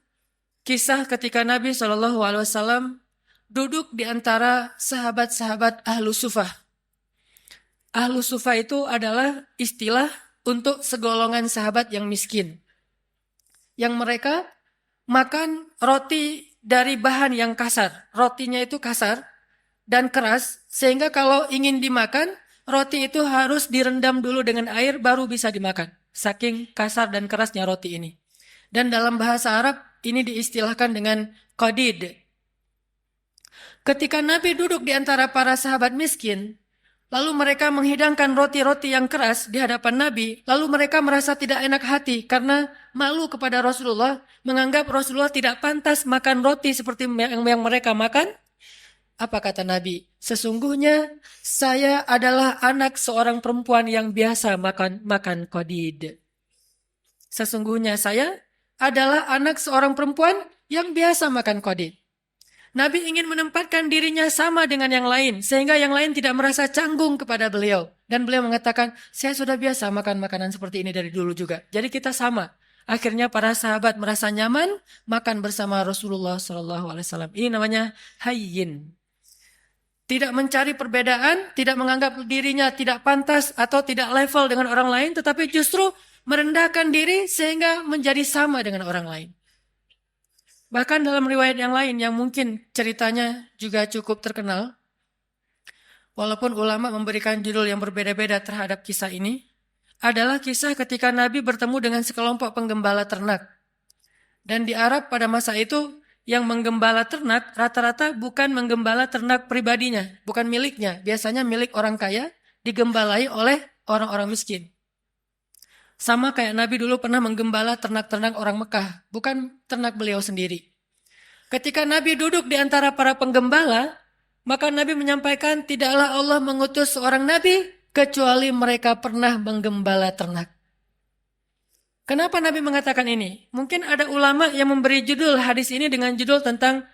kisah ketika Nabi SAW duduk di antara sahabat-sahabat Ahlu Sufah. Ahlu Sufah itu adalah istilah untuk segolongan sahabat yang miskin. Yang mereka makan roti dari bahan yang kasar. Rotinya itu kasar dan keras, sehingga kalau ingin dimakan, roti itu harus direndam dulu dengan air baru bisa dimakan. Saking kasar dan kerasnya roti ini. Dan dalam bahasa Arab, ini diistilahkan dengan qadid. Ketika Nabi duduk di antara para sahabat miskin, Lalu mereka menghidangkan roti-roti yang keras di hadapan Nabi. Lalu mereka merasa tidak enak hati karena malu kepada Rasulullah. Menganggap Rasulullah tidak pantas makan roti seperti yang mereka makan. Apa kata Nabi? Sesungguhnya saya adalah anak seorang perempuan yang biasa makan qadid. Sesungguhnya saya adalah anak seorang perempuan yang biasa makan qadid. Nabi ingin menempatkan dirinya sama dengan yang lain, sehingga yang lain tidak merasa canggung kepada beliau. Dan beliau mengatakan, saya sudah biasa makan makanan seperti ini dari dulu juga. Jadi kita sama. Akhirnya para sahabat merasa nyaman makan bersama Rasulullah SAW. Ini namanya hayyin. Tidak mencari perbedaan, tidak menganggap dirinya tidak pantas atau tidak level dengan orang lain, tetapi justru merendahkan diri sehingga menjadi sama dengan orang lain. Bahkan dalam riwayat yang lain yang mungkin ceritanya juga cukup terkenal, walaupun ulama memberikan judul yang berbeda-beda terhadap kisah ini, adalah kisah ketika Nabi bertemu dengan sekelompok penggembala ternak. Dan di Arab pada masa itu, yang menggembala ternak rata-rata bukan menggembala ternak pribadinya, bukan miliknya. Biasanya milik orang kaya, digembalai oleh orang-orang miskin. Sama kayak Nabi dulu pernah menggembala ternak-ternak orang Mekah, bukan ternak beliau sendiri. Ketika Nabi duduk di antara para penggembala, maka Nabi menyampaikan, tidaklah Allah mengutus seorang Nabi, kecuali mereka pernah menggembala ternak. Kenapa Nabi mengatakan ini? Mungkin ada ulama yang memberi judul hadis ini dengan judul tentang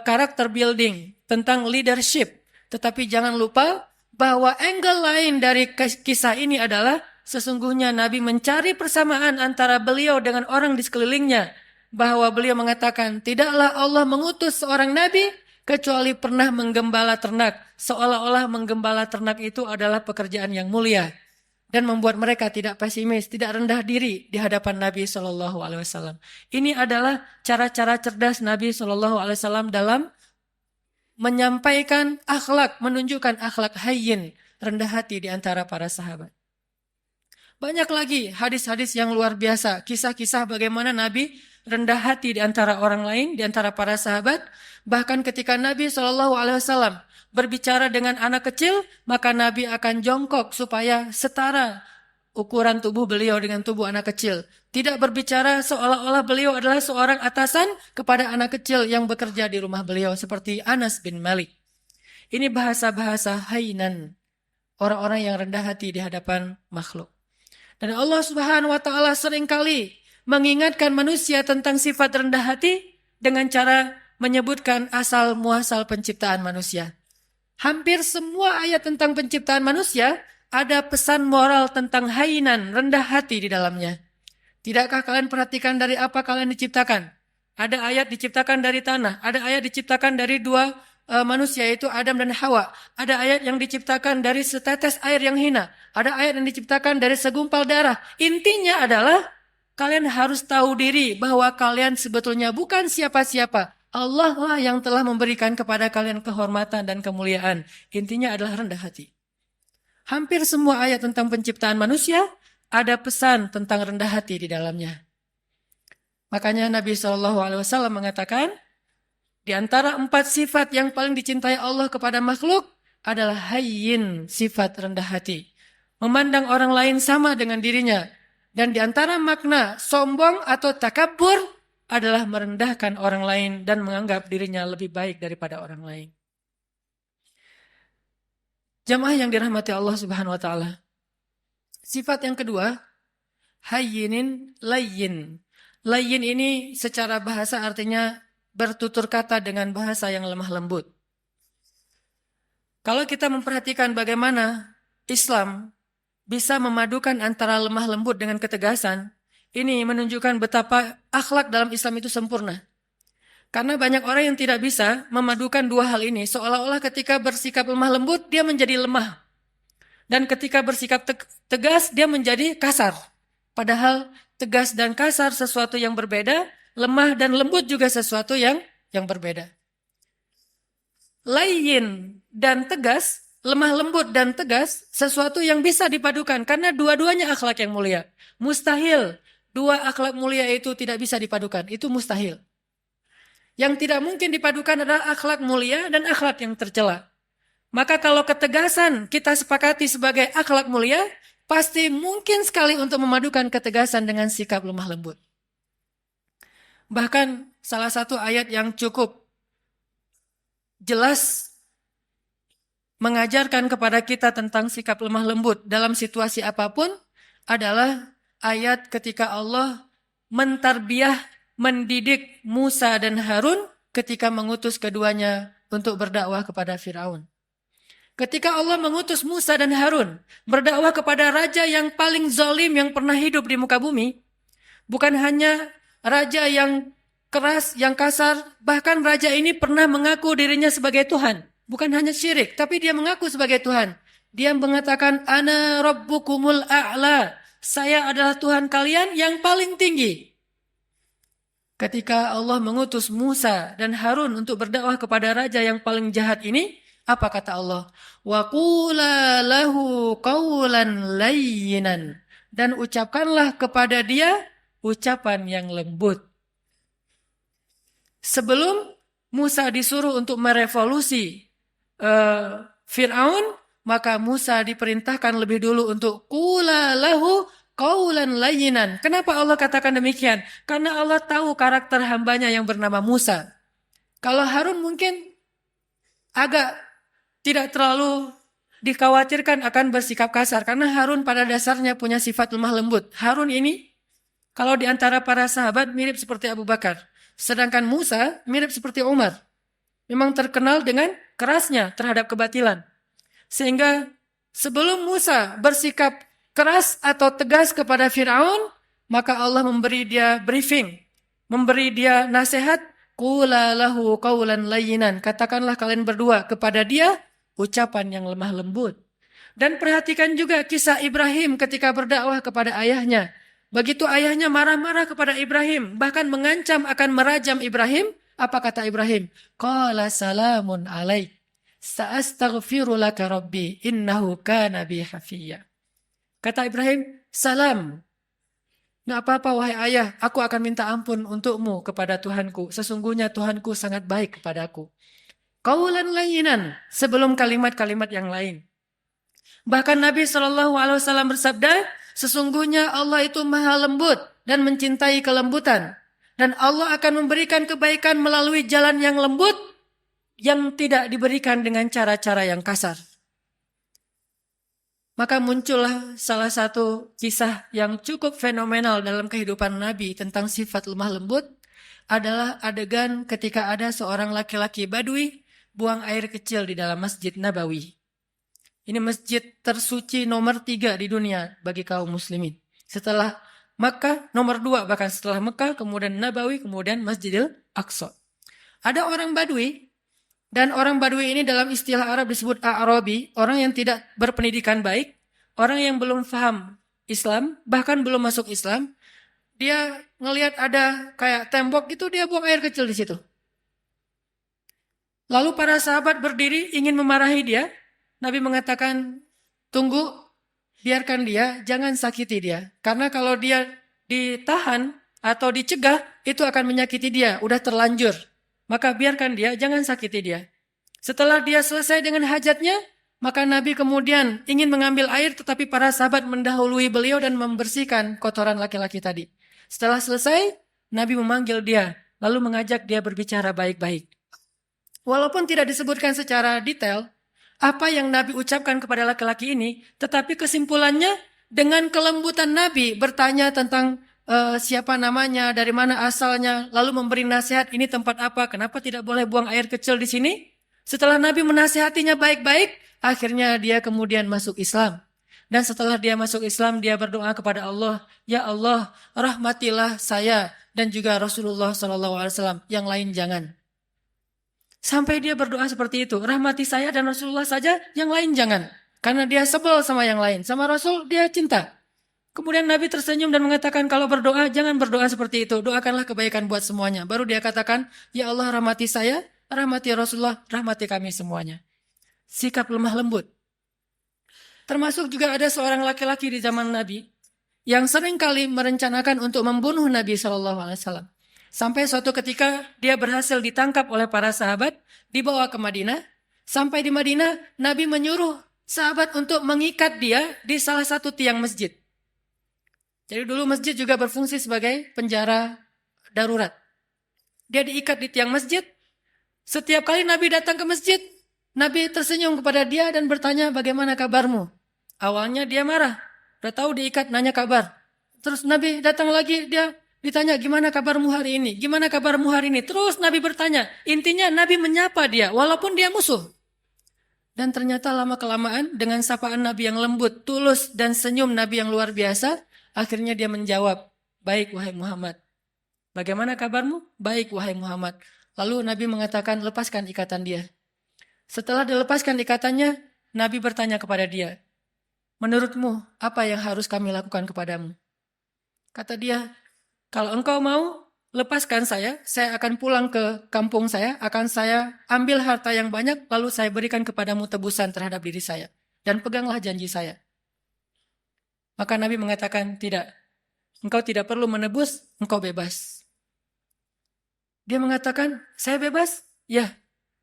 karakter building, tentang leadership. Tetapi jangan lupa bahwa angle lain dari kisah ini adalah sesungguhnya Nabi mencari persamaan antara beliau dengan orang di sekelilingnya. Bahwa beliau mengatakan, tidaklah Allah mengutus seorang Nabi kecuali pernah menggembala ternak. Seolah-olah menggembala ternak itu adalah pekerjaan yang mulia. Dan membuat mereka tidak pesimis, tidak rendah diri di hadapan Nabi SAW. Ini adalah cara-cara cerdas Nabi SAW dalam menyampaikan akhlak, menunjukkan akhlak hayyin, rendah hati di antara para sahabat. Banyak lagi hadis-hadis yang luar biasa, kisah-kisah bagaimana Nabi rendah hati di antara orang lain, di antara para sahabat. Bahkan ketika Nabi SAW berbicara dengan anak kecil, maka Nabi akan jongkok supaya setara ukuran tubuh beliau dengan tubuh anak kecil. Tidak berbicara seolah-olah beliau adalah seorang atasan kepada anak kecil yang bekerja di rumah beliau, seperti Anas bin Malik. Ini bahasa-bahasa hainan, orang-orang yang rendah hati di hadapan makhluk. Dan Allah Subhanahu wa taala seringkali mengingatkan manusia tentang sifat rendah hati dengan cara menyebutkan asal muasal penciptaan manusia. Hampir semua ayat tentang penciptaan manusia ada pesan moral tentang hainan, rendah hati di dalamnya. Tidakkah kalian perhatikan dari apa kalian diciptakan? Ada ayat diciptakan dari tanah, ada ayat diciptakan dari dua manusia, yaitu Adam dan Hawa. Ada ayat yang diciptakan dari setetes air yang hina. Ada ayat yang diciptakan dari segumpal darah. Intinya adalah kalian harus tahu diri bahwa kalian sebetulnya bukan siapa-siapa. Allah lah yang telah memberikan kepada kalian kehormatan dan kemuliaan. Intinya adalah rendah hati. Hampir semua ayat tentang penciptaan manusia ada pesan tentang rendah hati di dalamnya. Makanya Nabi SAW mengatakan, di antara 4 sifat yang paling dicintai Allah kepada makhluk adalah hayyin, sifat rendah hati. Memandang orang lain sama dengan dirinya. Dan di antara makna sombong atau takabur adalah merendahkan orang lain dan menganggap dirinya lebih baik daripada orang lain. Jamaah yang dirahmati Allah Subhanahu wa taala. Sifat yang kedua, hayyinin layyin. Layyin ini secara bahasa artinya bertutur kata dengan bahasa yang lemah lembut. Kalau kita memperhatikan bagaimana Islam bisa memadukan antara lemah lembut dengan ketegasan, ini menunjukkan betapa akhlak dalam Islam itu sempurna. Karena banyak orang yang tidak bisa memadukan dua hal ini, seolah-olah ketika bersikap lemah lembut, dia menjadi lemah. Dan ketika bersikap tegas, dia menjadi kasar. Padahal tegas dan kasar sesuatu yang berbeda, lemah dan lembut juga sesuatu yang berbeda. Layyin dan tegas, lemah lembut dan tegas, sesuatu yang bisa dipadukan karena dua-duanya akhlak yang mulia. Mustahil dua akhlak mulia itu tidak bisa dipadukan, itu mustahil. Yang tidak mungkin dipadukan adalah akhlak mulia dan akhlak yang tercela. Maka kalau ketegasan kita sepakati sebagai akhlak mulia, pasti mungkin sekali untuk memadukan ketegasan dengan sikap lemah lembut. Bahkan salah satu ayat yang cukup jelas mengajarkan kepada kita tentang sikap lemah lembut dalam situasi apapun adalah ayat ketika Allah mentarbiyah, mendidik Musa dan Harun ketika mengutus keduanya untuk berdakwah kepada Firaun. Ketika Allah mengutus Musa dan Harun berdakwah kepada raja yang paling zalim yang pernah hidup di muka bumi, bukan hanya raja yang keras, yang kasar, bahkan raja ini pernah mengaku dirinya sebagai Tuhan. Bukan hanya syirik, tapi dia mengaku sebagai Tuhan. Dia mengatakan, Ana Rabbukumul A'la. Saya adalah Tuhan kalian yang paling tinggi. Ketika Allah mengutus Musa dan Harun untuk berdakwah kepada raja yang paling jahat ini, apa kata Allah? Wa qula lahu qawlan layyinan. Dan ucapkanlah kepada dia ucapan yang lembut. Sebelum Musa disuruh untuk merevolusi Fir'aun, maka Musa diperintahkan lebih dulu untuk qula lahu qawlan layyinan. Kenapa Allah katakan demikian? Karena Allah tahu karakter hambanya yang bernama Musa. Kalau Harun mungkin agak tidak terlalu dikhawatirkan akan bersikap kasar. Karena Harun pada dasarnya punya sifat lemah lembut. Harun ini kalau di antara para sahabat mirip seperti Abu Bakar. Sedangkan Musa mirip seperti Umar. Memang terkenal dengan kerasnya terhadap kebatilan. Sehingga sebelum Musa bersikap keras atau tegas kepada Fir'aun, maka Allah memberi dia briefing. Memberi dia nasihat. Qula lahu qawlan layyinan. Katakanlah kalian berdua kepada dia ucapan yang lemah lembut. Dan perhatikan juga kisah Ibrahim ketika berdakwah kepada ayahnya. Begitu ayahnya marah-marah kepada Ibrahim, bahkan mengancam akan merajam Ibrahim, apa kata Ibrahim? Qala salamun alaik, sa'astaghfiru laka rabbi, innahu kana bi hafiyya. Kata Ibrahim, salam. Nggak apa-apa wahai ayah, aku akan minta ampun untukmu kepada Tuhanku. Sesungguhnya Tuhanku sangat baik kepadaku. Qawlan layyinan, sebelum kalimat-kalimat yang lain. Bahkan Nabi SAW bersabda, sesungguhnya Allah itu maha lembut dan mencintai kelembutan. Dan Allah akan memberikan kebaikan melalui jalan yang lembut yang tidak diberikan dengan cara-cara yang kasar. Maka muncullah salah satu kisah yang cukup fenomenal dalam kehidupan Nabi tentang sifat lemah lembut adalah adegan ketika ada seorang laki-laki Badui buang air kecil di dalam Masjid Nabawi. Ini masjid tersuci nomor 3 di dunia bagi kaum muslimin. Setelah Makkah, nomor 2 bahkan setelah Makkah, kemudian Nabawi, kemudian Masjidil Aqsa. Ada orang Badui, dan orang Badui ini dalam istilah Arab disebut A'rabi, orang yang tidak berpendidikan baik, orang yang belum paham Islam, bahkan belum masuk Islam. Dia ngelihat ada kayak tembok gitu, dia buang air kecil di situ. Lalu para sahabat berdiri ingin memarahi dia. Nabi mengatakan, tunggu, biarkan dia, jangan sakiti dia. Karena kalau dia ditahan atau dicegah, itu akan menyakiti dia, udah terlanjur. Maka biarkan dia, jangan sakiti dia. Setelah dia selesai dengan hajatnya, maka Nabi kemudian ingin mengambil air, tetapi para sahabat mendahului beliau dan membersihkan kotoran laki-laki tadi. Setelah selesai, Nabi memanggil dia, lalu mengajak dia berbicara baik-baik. Walaupun tidak disebutkan secara detail, apa yang Nabi ucapkan kepada laki-laki ini, tetapi kesimpulannya dengan kelembutan Nabi bertanya tentang siapa namanya, dari mana asalnya, lalu memberi nasihat, ini tempat apa, kenapa tidak boleh buang air kecil di sini. Setelah Nabi menasihatinya baik-baik, akhirnya dia kemudian masuk Islam. Dan setelah dia masuk Islam, dia berdoa kepada Allah, ya Allah, rahmatilah saya dan juga Rasulullah SAW, yang lain jangan. Sampai dia berdoa seperti itu. Rahmati saya dan Rasulullah saja, yang lain jangan. Karena dia sebel sama yang lain. Sama Rasul dia cinta. Kemudian Nabi tersenyum dan mengatakan, kalau berdoa jangan berdoa seperti itu. Doakanlah kebaikan buat semuanya. Baru dia katakan, ya Allah rahmati saya, rahmati Rasulullah, rahmati kami semuanya. Sikap lemah lembut. Termasuk juga ada seorang laki-laki di zaman Nabi yang seringkali merencanakan untuk membunuh Nabi SAW. Sampai suatu ketika dia berhasil ditangkap oleh para sahabat, dibawa ke Madinah, Sampai di Madinah, Nabi menyuruh sahabat untuk mengikat dia di salah satu tiang masjid. Jadi dulu masjid juga berfungsi sebagai penjara darurat. Dia diikat di tiang masjid. Setiap kali Nabi datang ke masjid, Nabi tersenyum kepada dia dan bertanya, bagaimana kabarmu? Awalnya dia marah. Udah tahu diikat, nanya kabar. Terus Nabi datang lagi, dia ditanya, gimana kabarmu hari ini? Gimana kabarmu hari ini? Terus Nabi bertanya. Intinya Nabi menyapa dia, walaupun dia musuh. Dan ternyata lama-kelamaan dengan sapaan Nabi yang lembut, tulus, dan senyum Nabi yang luar biasa, akhirnya dia menjawab, baik wahai Muhammad. Bagaimana kabarmu? Baik wahai Muhammad. Lalu Nabi mengatakan, lepaskan ikatan dia. Setelah dilepaskan ikatannya, Nabi bertanya kepada dia, menurutmu apa yang harus kami lakukan kepadamu? Kata dia, kalau engkau mau lepaskan saya akan pulang ke kampung saya, akan saya ambil harta yang banyak, lalu saya berikan kepadamu tebusan terhadap diri saya. Dan peganglah janji saya. Maka Nabi mengatakan, tidak. Engkau tidak perlu menebus, engkau bebas. Dia mengatakan, saya bebas? Ya.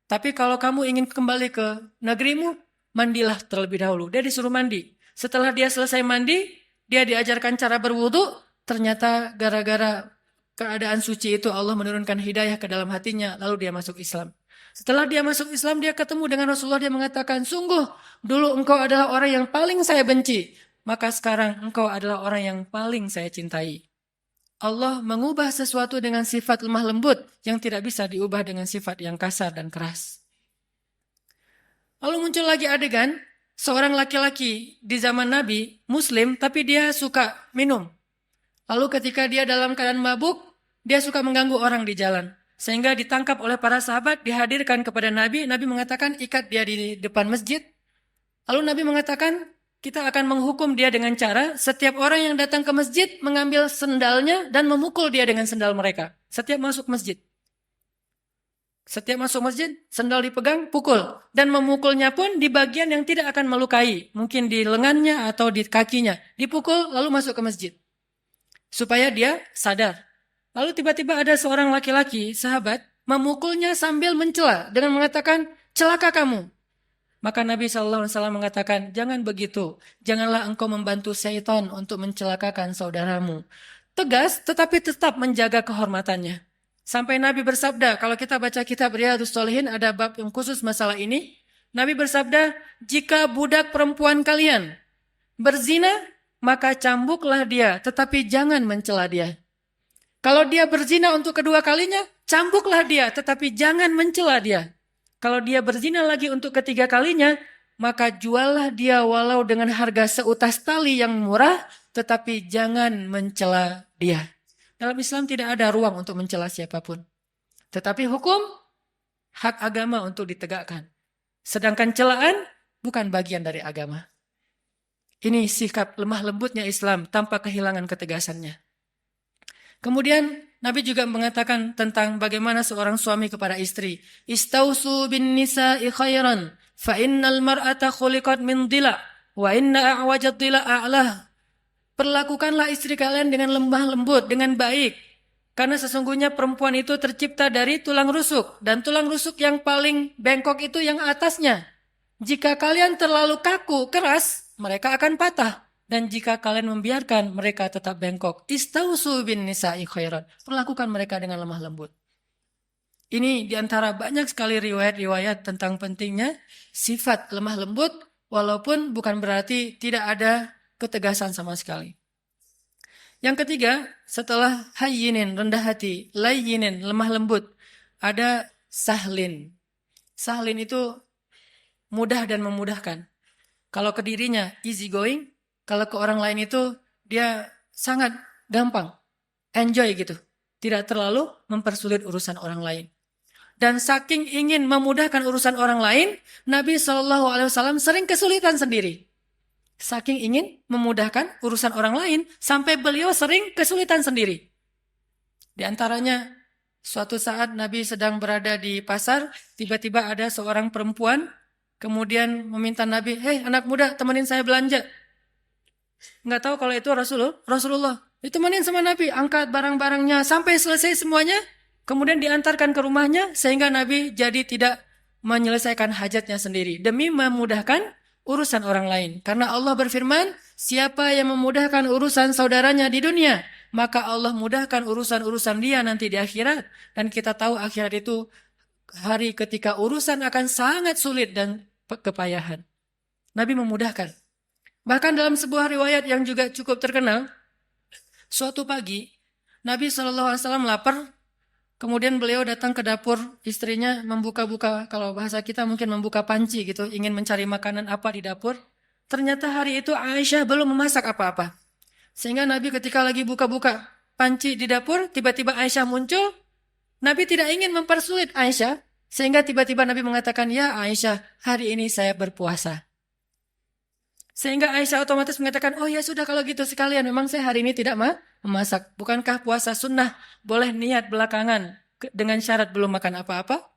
Tapi kalau kamu ingin kembali ke negerimu, mandilah terlebih dahulu. Dia disuruh mandi. Setelah dia selesai mandi, dia diajarkan cara berwudu. Ternyata gara-gara keadaan suci itu Allah menurunkan hidayah ke dalam hatinya, lalu dia masuk Islam. Setelah dia masuk Islam, dia ketemu dengan Rasulullah, dia mengatakan, sungguh dulu engkau adalah orang yang paling saya benci, maka sekarang engkau adalah orang yang paling saya cintai. Allah mengubah sesuatu dengan sifat lemah lembut yang tidak bisa diubah dengan sifat yang kasar dan keras. Lalu muncul lagi adegan, seorang laki-laki di zaman Nabi, Muslim, tapi dia suka minum. Lalu ketika dia dalam keadaan mabuk, dia suka mengganggu orang di jalan. Sehingga ditangkap oleh para sahabat, dihadirkan kepada Nabi. Nabi mengatakan, ikat dia di depan masjid. Lalu Nabi mengatakan, kita akan menghukum dia dengan cara, setiap orang yang datang ke masjid, mengambil sendalnya dan memukul dia dengan sendal mereka. Setiap masuk masjid. Setiap masuk masjid, sendal dipegang, pukul. Dan memukulnya pun di bagian yang tidak akan melukai. Mungkin di lengannya atau di kakinya. Dipukul, lalu masuk ke masjid. Supaya dia sadar. Lalu tiba-tiba ada seorang laki-laki, sahabat, memukulnya sambil mencela dengan mengatakan, celaka kamu. Maka Nabi SAW mengatakan, jangan begitu. Janganlah engkau membantu syaitan untuk mencelakakan saudaramu. Tegas, tetapi tetap menjaga kehormatannya. Sampai Nabi bersabda, kalau kita baca kitab Riyadhus Shalihin, ada bab yang khusus masalah ini. Nabi bersabda, jika budak perempuan kalian berzina, maka cambuklah dia, tetapi jangan mencela dia. Kalau dia berzina untuk kedua kalinya, cambuklah dia, tetapi jangan mencela dia. Kalau dia berzina lagi untuk ketiga kalinya, maka juallah dia walau dengan harga seutas tali yang murah, tetapi jangan mencela dia. Dalam Islam tidak ada ruang untuk mencela siapapun. Tetapi hukum, hak agama untuk ditegakkan. Sedangkan celaan bukan bagian dari agama. Ini sikap lemah lembutnya Islam tanpa kehilangan ketegasannya. Kemudian Nabi juga mengatakan tentang bagaimana seorang suami kepada istri. Istausu bin nisa'i khairan, fa innal mar'ata khuliqat min dhila, wa inna a'wajad dhila a'lah. Perlakukanlah istri kalian dengan lemah lembut, dengan baik. Karena sesungguhnya perempuan itu tercipta dari tulang rusuk. Dan tulang rusuk yang paling bengkok itu yang atasnya. Jika kalian terlalu kaku, keras, mereka akan patah. Dan jika kalian membiarkan, mereka tetap bengkok. Istausu bin nisa'i khairan. Perlakukan mereka dengan lemah lembut. Ini diantara banyak sekali riwayat-riwayat tentang pentingnya sifat lemah lembut, walaupun bukan berarti tidak ada ketegasan sama sekali. Yang ketiga, setelah hayyinin, rendah hati, layyinin, lemah lembut, ada sahlin. Sahlin itu mudah dan memudahkan. Kalau ke dirinya easy going, kalau ke orang lain itu dia sangat gampang, enjoy gitu. Tidak terlalu mempersulit urusan orang lain. Dan saking ingin memudahkan urusan orang lain, Nabi SAW sering kesulitan sendiri. Saking ingin memudahkan urusan orang lain, sampai beliau sering kesulitan sendiri. Di antaranya, suatu saat Nabi sedang berada di pasar, tiba-tiba ada seorang perempuan, kemudian meminta Nabi, hei anak muda, temenin saya belanja. Nggak tahu kalau itu Rasulullah. Ditemenin sama Nabi, angkat barang-barangnya, sampai selesai semuanya, kemudian diantarkan ke rumahnya, sehingga Nabi jadi tidak menyelesaikan hajatnya sendiri demi memudahkan urusan orang lain. Karena Allah berfirman, siapa yang memudahkan urusan saudaranya di dunia, maka Allah mudahkan urusan-urusan dia nanti di akhirat. Dan kita tahu akhirat itu hari ketika urusan akan sangat sulit dan kepayahan. Nabi memudahkan. Bahkan dalam sebuah riwayat yang juga cukup terkenal, suatu pagi Nabi SAW lapar. Kemudian beliau datang ke dapur, istrinya membuka-buka, kalau bahasa kita mungkin membuka panci gitu, ingin mencari makanan apa di dapur. Ternyata hari itu Aisyah belum memasak apa-apa. Sehingga Nabi ketika lagi buka-buka panci di dapur, tiba-tiba Aisyah muncul. Nabi tidak ingin mempersulit Aisyah, sehingga tiba-tiba Nabi mengatakan, ya Aisyah, hari ini saya berpuasa. Sehingga Aisyah otomatis mengatakan, oh ya sudah kalau gitu sekalian, memang saya hari ini tidak memasak. Bukankah puasa sunnah boleh niat belakangan dengan syarat belum makan apa-apa?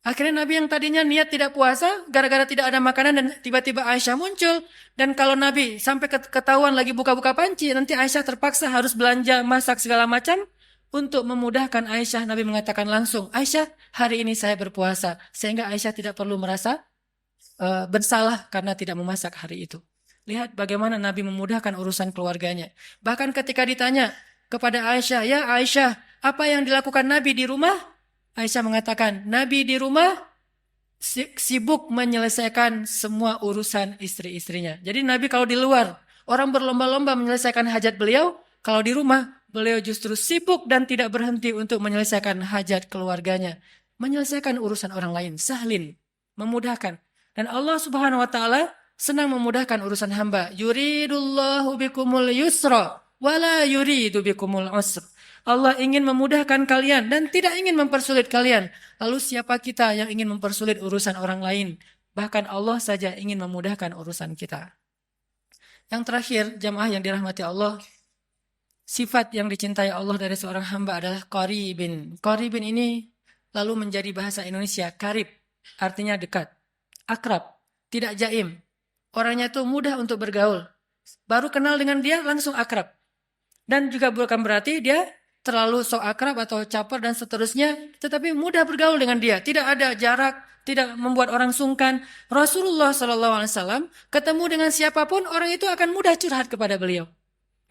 Akhirnya Nabi yang tadinya niat tidak puasa, gara-gara tidak ada makanan dan tiba-tiba Aisyah muncul. Dan kalau Nabi sampai ketahuan lagi buka-buka panci, nanti Aisyah terpaksa harus belanja, masak segala macam. Untuk memudahkan Aisyah, Nabi mengatakan langsung, Aisyah, hari ini saya berpuasa. Sehingga Aisyah tidak perlu merasa bersalah karena tidak memasak hari itu. Lihat bagaimana Nabi memudahkan urusan keluarganya. Bahkan ketika ditanya kepada Aisyah, ya Aisyah, apa yang dilakukan Nabi di rumah? Aisyah mengatakan, Nabi di rumah sibuk menyelesaikan semua urusan istri-istrinya. Jadi Nabi kalau di luar, orang berlomba-lomba menyelesaikan hajat beliau, kalau di rumah, beliau justru sibuk dan tidak berhenti untuk menyelesaikan hajat keluarganya. Menyelesaikan urusan orang lain, sahlin, memudahkan. Dan Allah Subhanahu wa taala senang memudahkan urusan hamba. Yuridullahu bikumul yusra wala yuridu bikumul usra. Allah ingin memudahkan kalian dan tidak ingin mempersulit kalian. Lalu siapa kita yang ingin mempersulit urusan orang lain? Bahkan Allah saja ingin memudahkan urusan kita. Yang terakhir, jamaah yang dirahmati Allah, sifat yang dicintai Allah dari seorang hamba adalah qaribin. Qaribin ini lalu menjadi bahasa Indonesia karib, artinya dekat. Akrab, tidak jaim. Orangnya itu mudah untuk bergaul. Baru kenal dengan dia langsung akrab. Dan juga bukan berarti dia terlalu sok akrab atau caper dan seterusnya, tetapi mudah bergaul dengan dia. Tidak ada jarak, tidak membuat orang sungkan. Rasulullah SAW ketemu dengan siapapun, orang itu akan mudah curhat kepada beliau.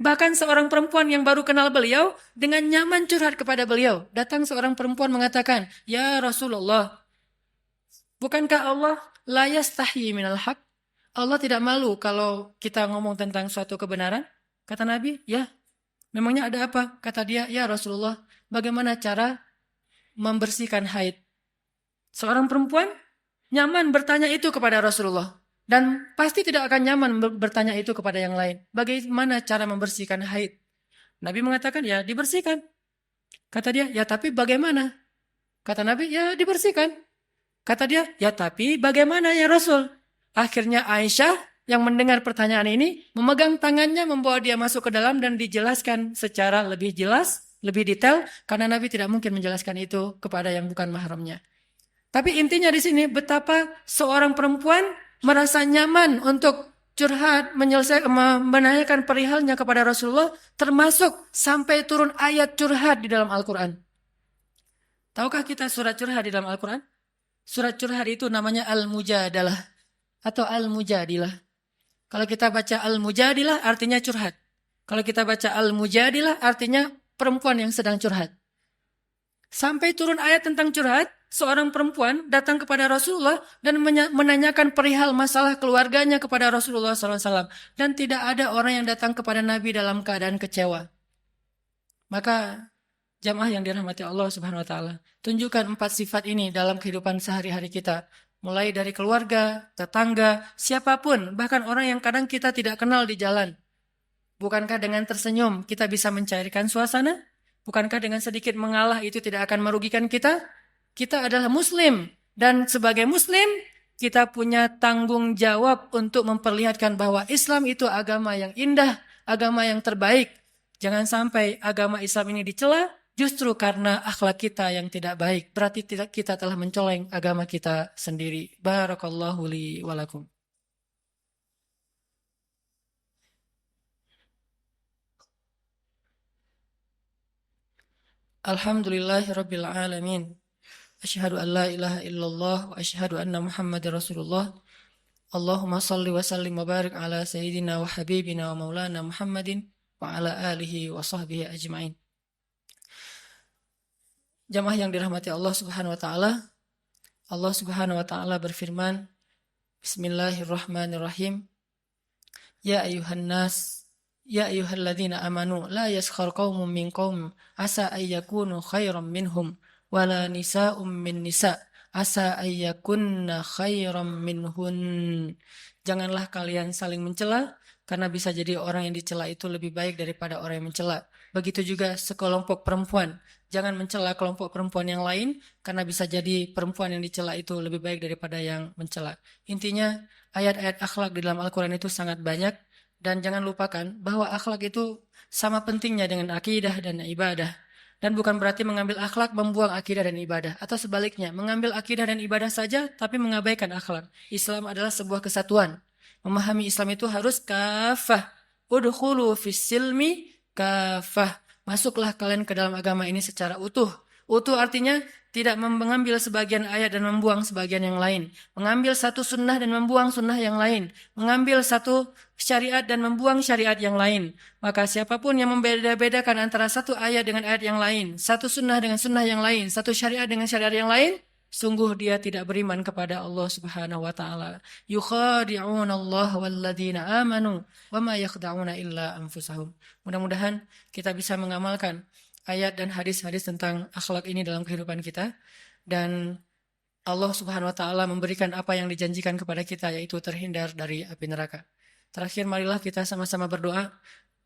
Bahkan seorang perempuan yang baru kenal beliau, dengan nyaman curhat kepada beliau. Datang seorang perempuan mengatakan, ya Rasulullah, bukankah Allah la yastahi minal haq? Allah tidak malu kalau kita ngomong tentang suatu kebenaran? Kata Nabi, ya. Memangnya ada apa? Kata dia, ya Rasulullah, bagaimana cara membersihkan haid? Seorang perempuan nyaman bertanya itu kepada Rasulullah. Dan pasti tidak akan nyaman bertanya itu kepada yang lain. Bagaimana cara membersihkan haid? Nabi mengatakan, ya dibersihkan. Kata dia, ya tapi bagaimana? Kata Nabi, ya dibersihkan. Kata dia, ya tapi bagaimana ya Rasul? Akhirnya Aisyah yang mendengar pertanyaan ini, memegang tangannya, membawa dia masuk ke dalam dan dijelaskan secara lebih jelas, lebih detail, karena Nabi tidak mungkin menjelaskan itu kepada yang bukan mahramnya. Tapi intinya di sini, betapa seorang perempuan merasa nyaman untuk curhat, menanyakan perihalnya kepada Rasulullah, termasuk sampai turun ayat curhat di dalam Al-Quran. Tahukah kita surat curhat di dalam Al-Quran? Surat curhat itu namanya Al-Mujadalah atau Al-Mujadilah. Kalau kita baca Al-Mujadilah artinya curhat. Kalau kita baca Al-Mujadilah artinya perempuan yang sedang curhat. Sampai turun ayat tentang curhat, seorang perempuan datang kepada Rasulullah dan menanyakan perihal masalah keluarganya kepada Rasulullah SAW. Dan tidak ada orang yang datang kepada Nabi dalam keadaan kecewa. Maka jamaah yang dirahmati Allah Subhanahu wa taala, tunjukkan 4 sifat ini dalam kehidupan sehari-hari kita. Mulai dari keluarga, tetangga, siapapun, bahkan orang yang kadang kita tidak kenal di jalan. Bukankah dengan tersenyum kita bisa mencairkan suasana? Bukankah dengan sedikit mengalah itu tidak akan merugikan kita? Kita adalah muslim, dan sebagai muslim kita punya tanggung jawab untuk memperlihatkan bahwa Islam itu agama yang indah, agama yang terbaik. Jangan sampai agama Islam ini dicela justru karena akhlak kita yang tidak baik. Berarti kita telah mencoleng agama kita sendiri. Barakallahu li walakum. Alhamdulillahirabbil alamin. Asyhadu an la ilaha illallah wa asyhadu anna Muhammadar Rasulullah. Allahumma salli wa sallim wa barik ala sayyidina wa habibina wa maulana Muhammadin wa ala alihi wa sahbihi ajma'in. Jamaah yang dirahmati Allah Subhanahu wa taala, Allah Subhanahu wa taala berfirman, Bismillahirrahmanirrahim. Ya ayuhan nas, ya ayyuhalladzina amanu, la yaskhar qaumun min qaum, asa ayyakunu khairam minhum, wala nisa'um min nisa, asa ayyakunna khairam minhun. Janganlah kalian saling mencela, karena bisa jadi orang yang dicela itu lebih baik daripada orang yang mencela. Begitu juga sekelompok perempuan. Jangan mencela kelompok perempuan yang lain, karena bisa jadi perempuan yang dicela itu lebih baik daripada yang mencela. Intinya, ayat-ayat akhlak di dalam Al-Quran itu sangat banyak, dan jangan lupakan bahwa akhlak itu sama pentingnya dengan akidah dan ibadah. Dan bukan berarti mengambil akhlak membuang akidah dan ibadah, atau sebaliknya, mengambil akidah dan ibadah saja tapi mengabaikan akhlak. Islam adalah sebuah kesatuan. Memahami Islam itu harus kafah. Udkhulu fis silmi kafah. Masuklah kalian ke dalam agama ini secara utuh. Utuh artinya tidak mengambil sebagian ayat dan membuang sebagian yang lain. Mengambil satu sunnah dan membuang sunnah yang lain. Mengambil satu syariat dan membuang syariat yang lain. Maka siapapun yang membeda-bedakan antara satu ayat dengan ayat yang lain, satu sunnah dengan sunnah yang lain, satu syariat dengan syariat yang lain, sungguh dia tidak beriman kepada Allah Subhanahu wa taala. Yukhadi'una Allah walladzina amanu wa ma yakhda'una illa anfusahum. Mudah-mudahan kita bisa mengamalkan ayat dan hadis-hadis tentang akhlak ini dalam kehidupan kita, dan Allah Subhanahu wa taala memberikan apa yang dijanjikan kepada kita, yaitu terhindar dari api neraka. Terakhir, marilah kita sama-sama berdoa,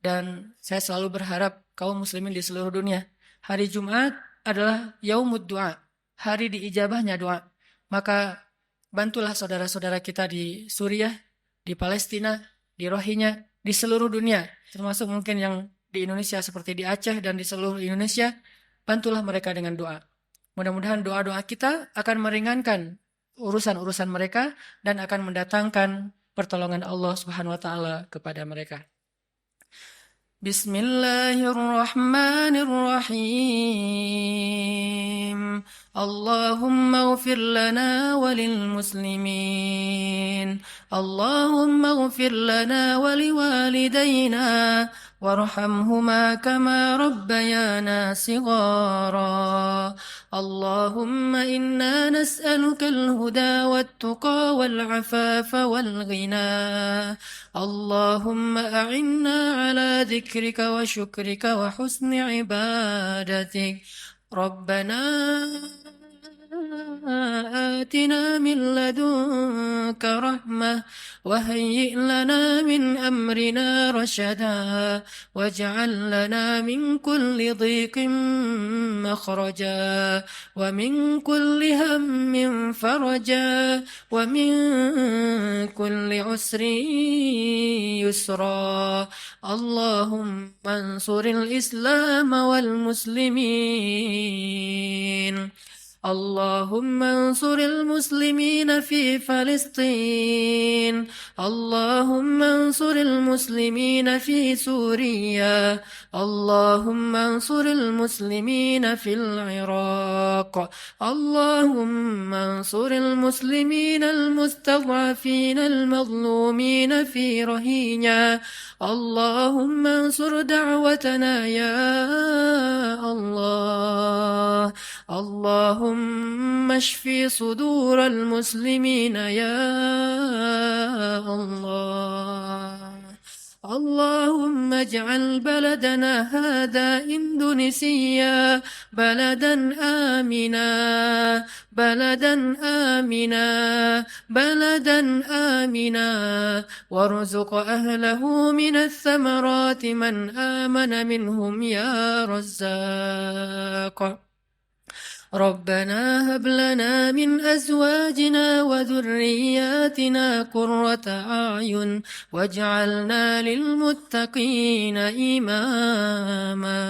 dan saya selalu berharap kaum muslimin di seluruh dunia, hari Jumat adalah yaumud du'a, hari diijabahnya doa. Maka bantulah saudara-saudara kita di Suriah, di Palestina, di Rohingya, di seluruh dunia, termasuk mungkin yang di Indonesia seperti di Aceh dan di seluruh Indonesia. Bantulah mereka dengan doa. Mudah-mudahan doa-doa kita akan meringankan urusan-urusan mereka dan akan mendatangkan pertolongan Allah Subhanahu wa taala kepada mereka. Bismillahirrahmanirrahim. Allahumma ighfir lana walil muslimin. Allahumma ighfir lana waliwalidayna warhamhuma kama rabbayana sighara. Allahumma inna nas'aluka al-huda wat-tuqa wal-'afafa wal-ghina. اللهم أعنا على ذكرك وشكرك وحسن عبادتك. ربنا آتنا من لدنك رحمة وهيئ لنا من أمرنا رشدا واجعل لنا من كل ضيق مخرجا ومن كل هم فرجا ومن كل عسر يسرا. اللهم انصر الإسلام والمسلمين. اللهم انصر المسلمين في فلسطين. اللهم انصر المسلمين في سوريا. اللهم انصر المسلمين في العراق. اللهم انصر المسلمين المستضعفين المظلومين في رهينيا. اللهم انصر دعوتنا يا الله. اللهم اشف صدور المسلمين يا الله. اللهم اجعل بلدنا هذا إندونيسيا بلدا آمنا بلدا آمنا بلدا آمنا وارزق أهله من الثمرات من آمن منهم يا رزاق. ربنا هب لنا من أزواجنا وذرياتنا قرة أعين واجعلنا للمتقين إماما.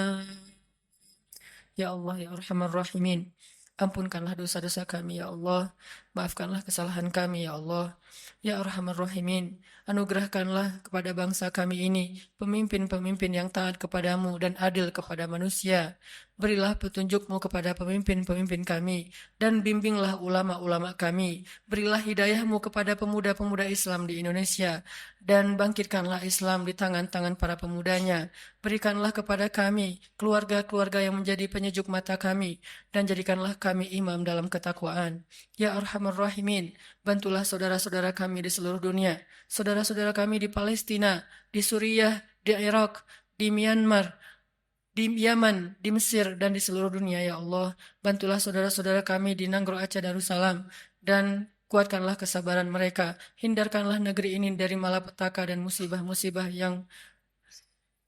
Ya Allah, ya Arhamar Rahimin, ampunkanlah dosa-dosa kami ya Allah, maafkanlah kesalahan kami ya Allah. Ya Arhamar Rahimin, anugerahkanlah kepada bangsa kami ini pemimpin-pemimpin yang taat kepadamu dan adil kepada manusia. Berilah petunjuk-Mu kepada pemimpin-pemimpin kami, dan bimbinglah ulama-ulama kami. Berilah hidayah-Mu kepada pemuda-pemuda Islam di Indonesia, dan bangkitkanlah Islam di tangan-tangan para pemudanya. Berikanlah kepada kami keluarga-keluarga yang menjadi penyejuk mata kami, dan jadikanlah kami imam dalam ketakwaan. Ya Arhamar Rahimin, bantulah saudara-saudara kami di seluruh dunia, saudara-saudara kami di Palestina, di Suriah, di Irak, di Myanmar, di Yaman, di Mesir, dan di seluruh dunia. Ya Allah, bantulah saudara-saudara kami di Nanggro Aceh Darussalam, dan kuatkanlah kesabaran mereka. Hindarkanlah negeri ini dari malapetaka dan musibah-musibah yang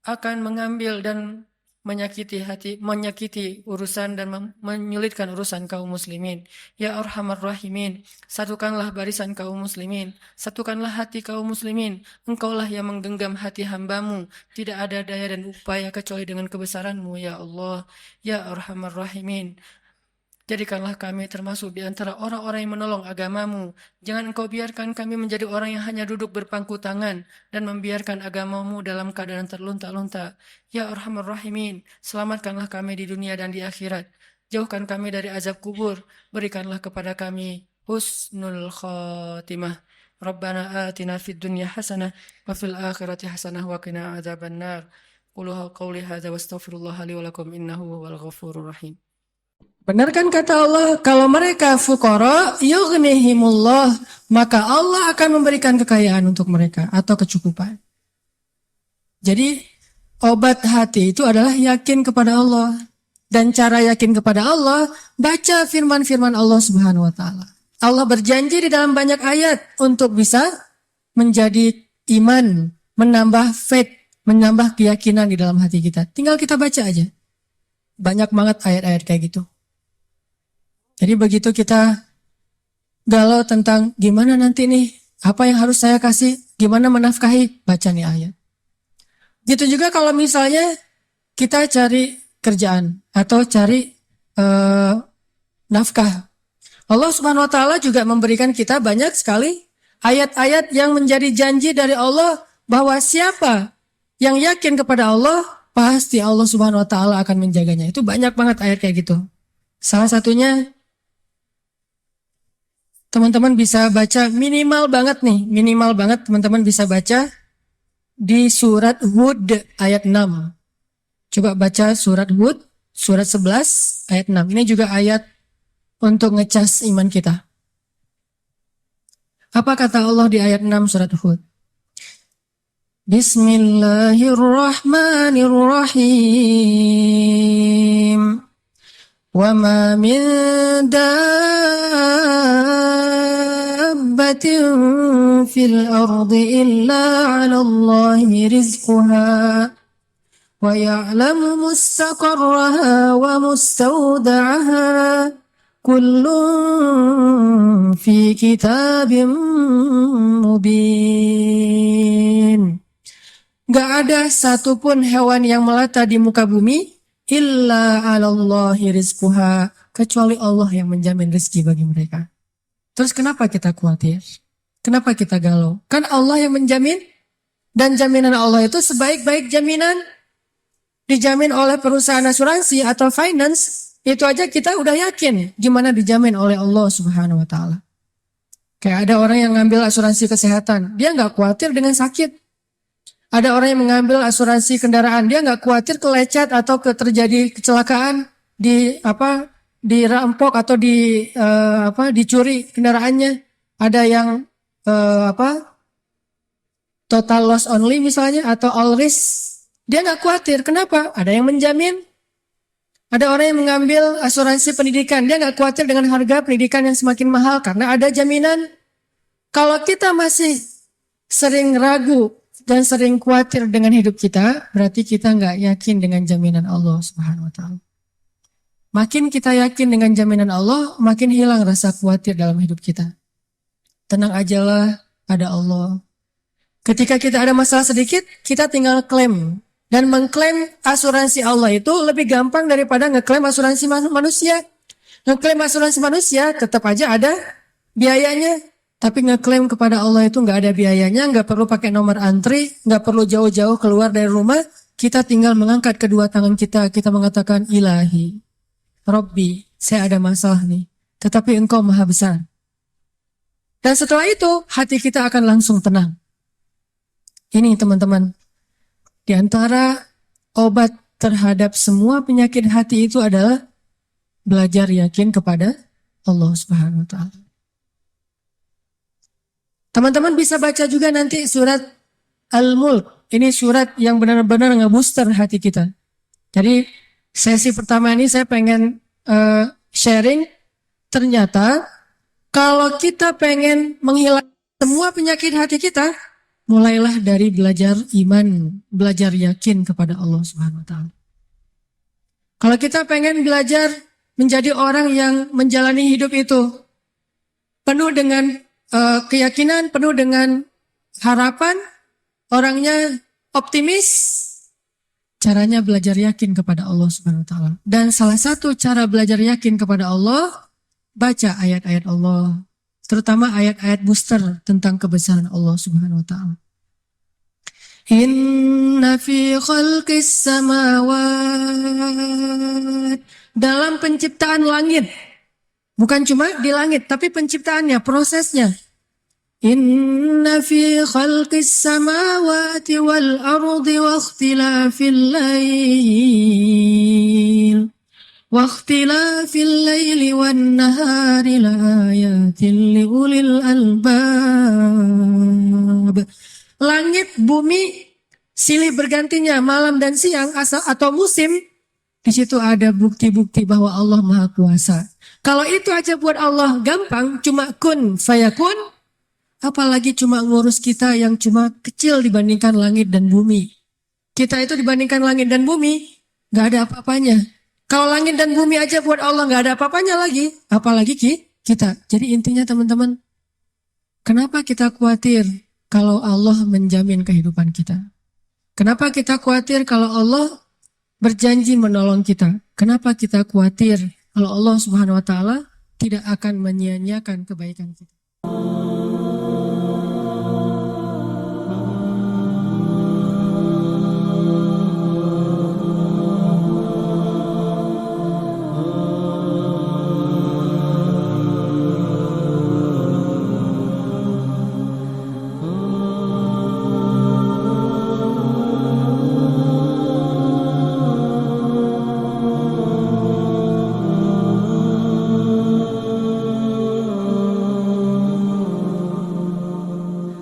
akan mengambil dan menyakiti urusan dan menyulitkan urusan kaum muslimin. Ya Arhamar Rahimin, satukanlah barisan kaum muslimin, satukanlah hati kaum muslimin. Engkaulah yang menggenggam hati hamba-Mu. Tidak ada daya dan upaya kecuali dengan kebesaran-Mu, ya Allah. Ya Arhamar Rahimin, jadikanlah kami termasuk di antara orang-orang yang menolong agama-Mu. Jangan Engkau biarkan kami menjadi orang yang hanya duduk berpangku tangan dan membiarkan agama-Mu dalam keadaan terlunta-lunta. Ya Arhamar Rahimin, selamatkanlah kami di dunia dan di akhirat. Jauhkan kami dari azab kubur. Berikanlah kepada kami husnul khatimah. Rabbana atina fid dunya hasanah wa fil akhirati hasanah wa qina adzabannar. Qulu qawli hadza wastaghfirullah li wa lakum innahu huwal ghafurur rahim. Benar kan kata Allah, kalau mereka fuqara, yughnihimullah, maka Allah akan memberikan kekayaan untuk mereka atau kecukupan. Jadi obat hati itu adalah yakin kepada Allah. Dan cara yakin kepada Allah, baca firman-firman Allah Subhanahu wa taala. Allah berjanji di dalam banyak ayat untuk bisa menjadi iman, menambah faith, menambah keyakinan di dalam hati kita. Tinggal kita baca aja. Banyak banget ayat-ayat kayak gitu. Jadi begitu kita galau tentang gimana nanti nih, apa yang harus saya kasih, gimana menafkahi, baca nih ayat. Gitu juga kalau misalnya kita cari kerjaan atau cari nafkah. Allah Subhanahu wa taala juga memberikan kita banyak sekali ayat-ayat yang menjadi janji dari Allah bahwa siapa yang yakin kepada Allah, pasti Allah Subhanahu wa taala akan menjaganya. Itu banyak banget ayat kayak gitu. Salah satunya teman-teman bisa baca minimal banget teman-teman bisa baca di surat Hud ayat 6. Coba baca surat Hud, surat 11 ayat 6. Ini juga ayat untuk ngecas iman kita. Apa kata Allah di ayat 6 surat Hud? Bismillahirrahmanirrahim. Wa ma min dabbatin fil ardi illa 'ala Allahi rizquha wa ya'lamu mustaqarraha wa mustawda'aha kullun fi kitabim mubin. Gak ada satupun hewan yang melata di muka bumi illa 'alallahi rizquha, kecuali Allah yang menjamin rezeki bagi mereka. Terus kenapa kita khawatir? Kenapa kita galau? Kan Allah yang menjamin, dan jaminan Allah itu sebaik-baik jaminan dijamin oleh perusahaan asuransi atau finance. Itu aja kita udah yakin gimana dijamin oleh Allah Subhanahu wa taala. Kayak ada orang yang ngambil asuransi kesehatan, dia nggak khawatir dengan sakit. Ada orang yang mengambil asuransi kendaraan, dia nggak khawatir kelecet atau terjadi kecelakaan, dirampok atau dicuri kendaraannya. Ada yang total loss only misalnya atau all risk, dia nggak khawatir. Kenapa? Ada yang menjamin. Ada orang yang mengambil asuransi pendidikan, dia nggak khawatir dengan harga pendidikan yang semakin mahal karena ada jaminan. Kalau kita masih sering ragu dan sering khawatir dengan hidup kita, berarti kita nggak yakin dengan jaminan Allah Subhanahu wa taala. Makin kita yakin dengan jaminan Allah, makin hilang rasa khawatir dalam hidup kita. Tenang ajalah, ada Allah. Ketika kita ada masalah sedikit, kita tinggal klaim. Dan mengklaim asuransi Allah itu lebih gampang daripada ngeklaim asuransi manusia. Ngeklaim asuransi manusia tetap aja ada biayanya. Tapi ngeklaim kepada Allah itu nggak ada biayanya, nggak perlu pakai nomor antri, nggak perlu jauh-jauh keluar dari rumah, kita tinggal mengangkat kedua tangan kita mengatakan Ilahi, Rabbi, saya ada masalah nih. Tetapi Engkau Maha Besar. Dan setelah itu, hati kita akan langsung tenang. Ini teman-teman, di antara obat terhadap semua penyakit hati itu adalah belajar yakin kepada Allah Subhanahu wa Ta'ala. Teman-teman bisa baca juga nanti surat Al-Mulk. Ini surat yang benar-benar nge-booster hati kita. Jadi sesi pertama ini saya pengen sharing. Ternyata kalau kita pengen menghilangkan semua penyakit hati kita, mulailah dari belajar iman, belajar yakin kepada Allah Subhanahu wa Ta'ala. Kalau kita pengen belajar menjadi orang yang menjalani hidup itu penuh dengan keyakinan, penuh dengan harapan, orangnya optimis, caranya belajar yakin kepada Allah Subhanahu wa Ta'ala. Dan salah satu cara belajar yakin kepada Allah, baca ayat-ayat Allah, terutama ayat-ayat booster tentang kebesaran Allah Subhanahu wa Ta'ala. Inna fi khalqis samawat, dalam penciptaan langit, bukan cuma di langit, tapi penciptaannya, prosesnya. Inna fi khalqis samawati wal ardi wa ikhtilafil lail wa ikhtilafil laili wan nahari la ayatin li ulil albab. Langit, bumi, silih bergantinya malam dan siang atau musim, di situ ada bukti-bukti bahwa Allah Maha Kuasa. Kalau itu aja buat Allah gampang, cuma kun fayakun, apalagi cuma ngurus kita yang cuma kecil dibandingkan langit dan bumi. Kita itu dibandingkan langit dan bumi, gak ada apa-apanya. Kalau langit dan bumi aja buat Allah gak ada apa-apanya lagi, apalagi kita. Jadi intinya teman-teman, kenapa kita khawatir kalau Allah menjamin kehidupan kita? Kenapa kita khawatir kalau Allah berjanji menolong kita? Kenapa kita khawatir kalau Allah Subhanahu wa Ta'ala tidak akan menyia-nyiakan kebaikan kita?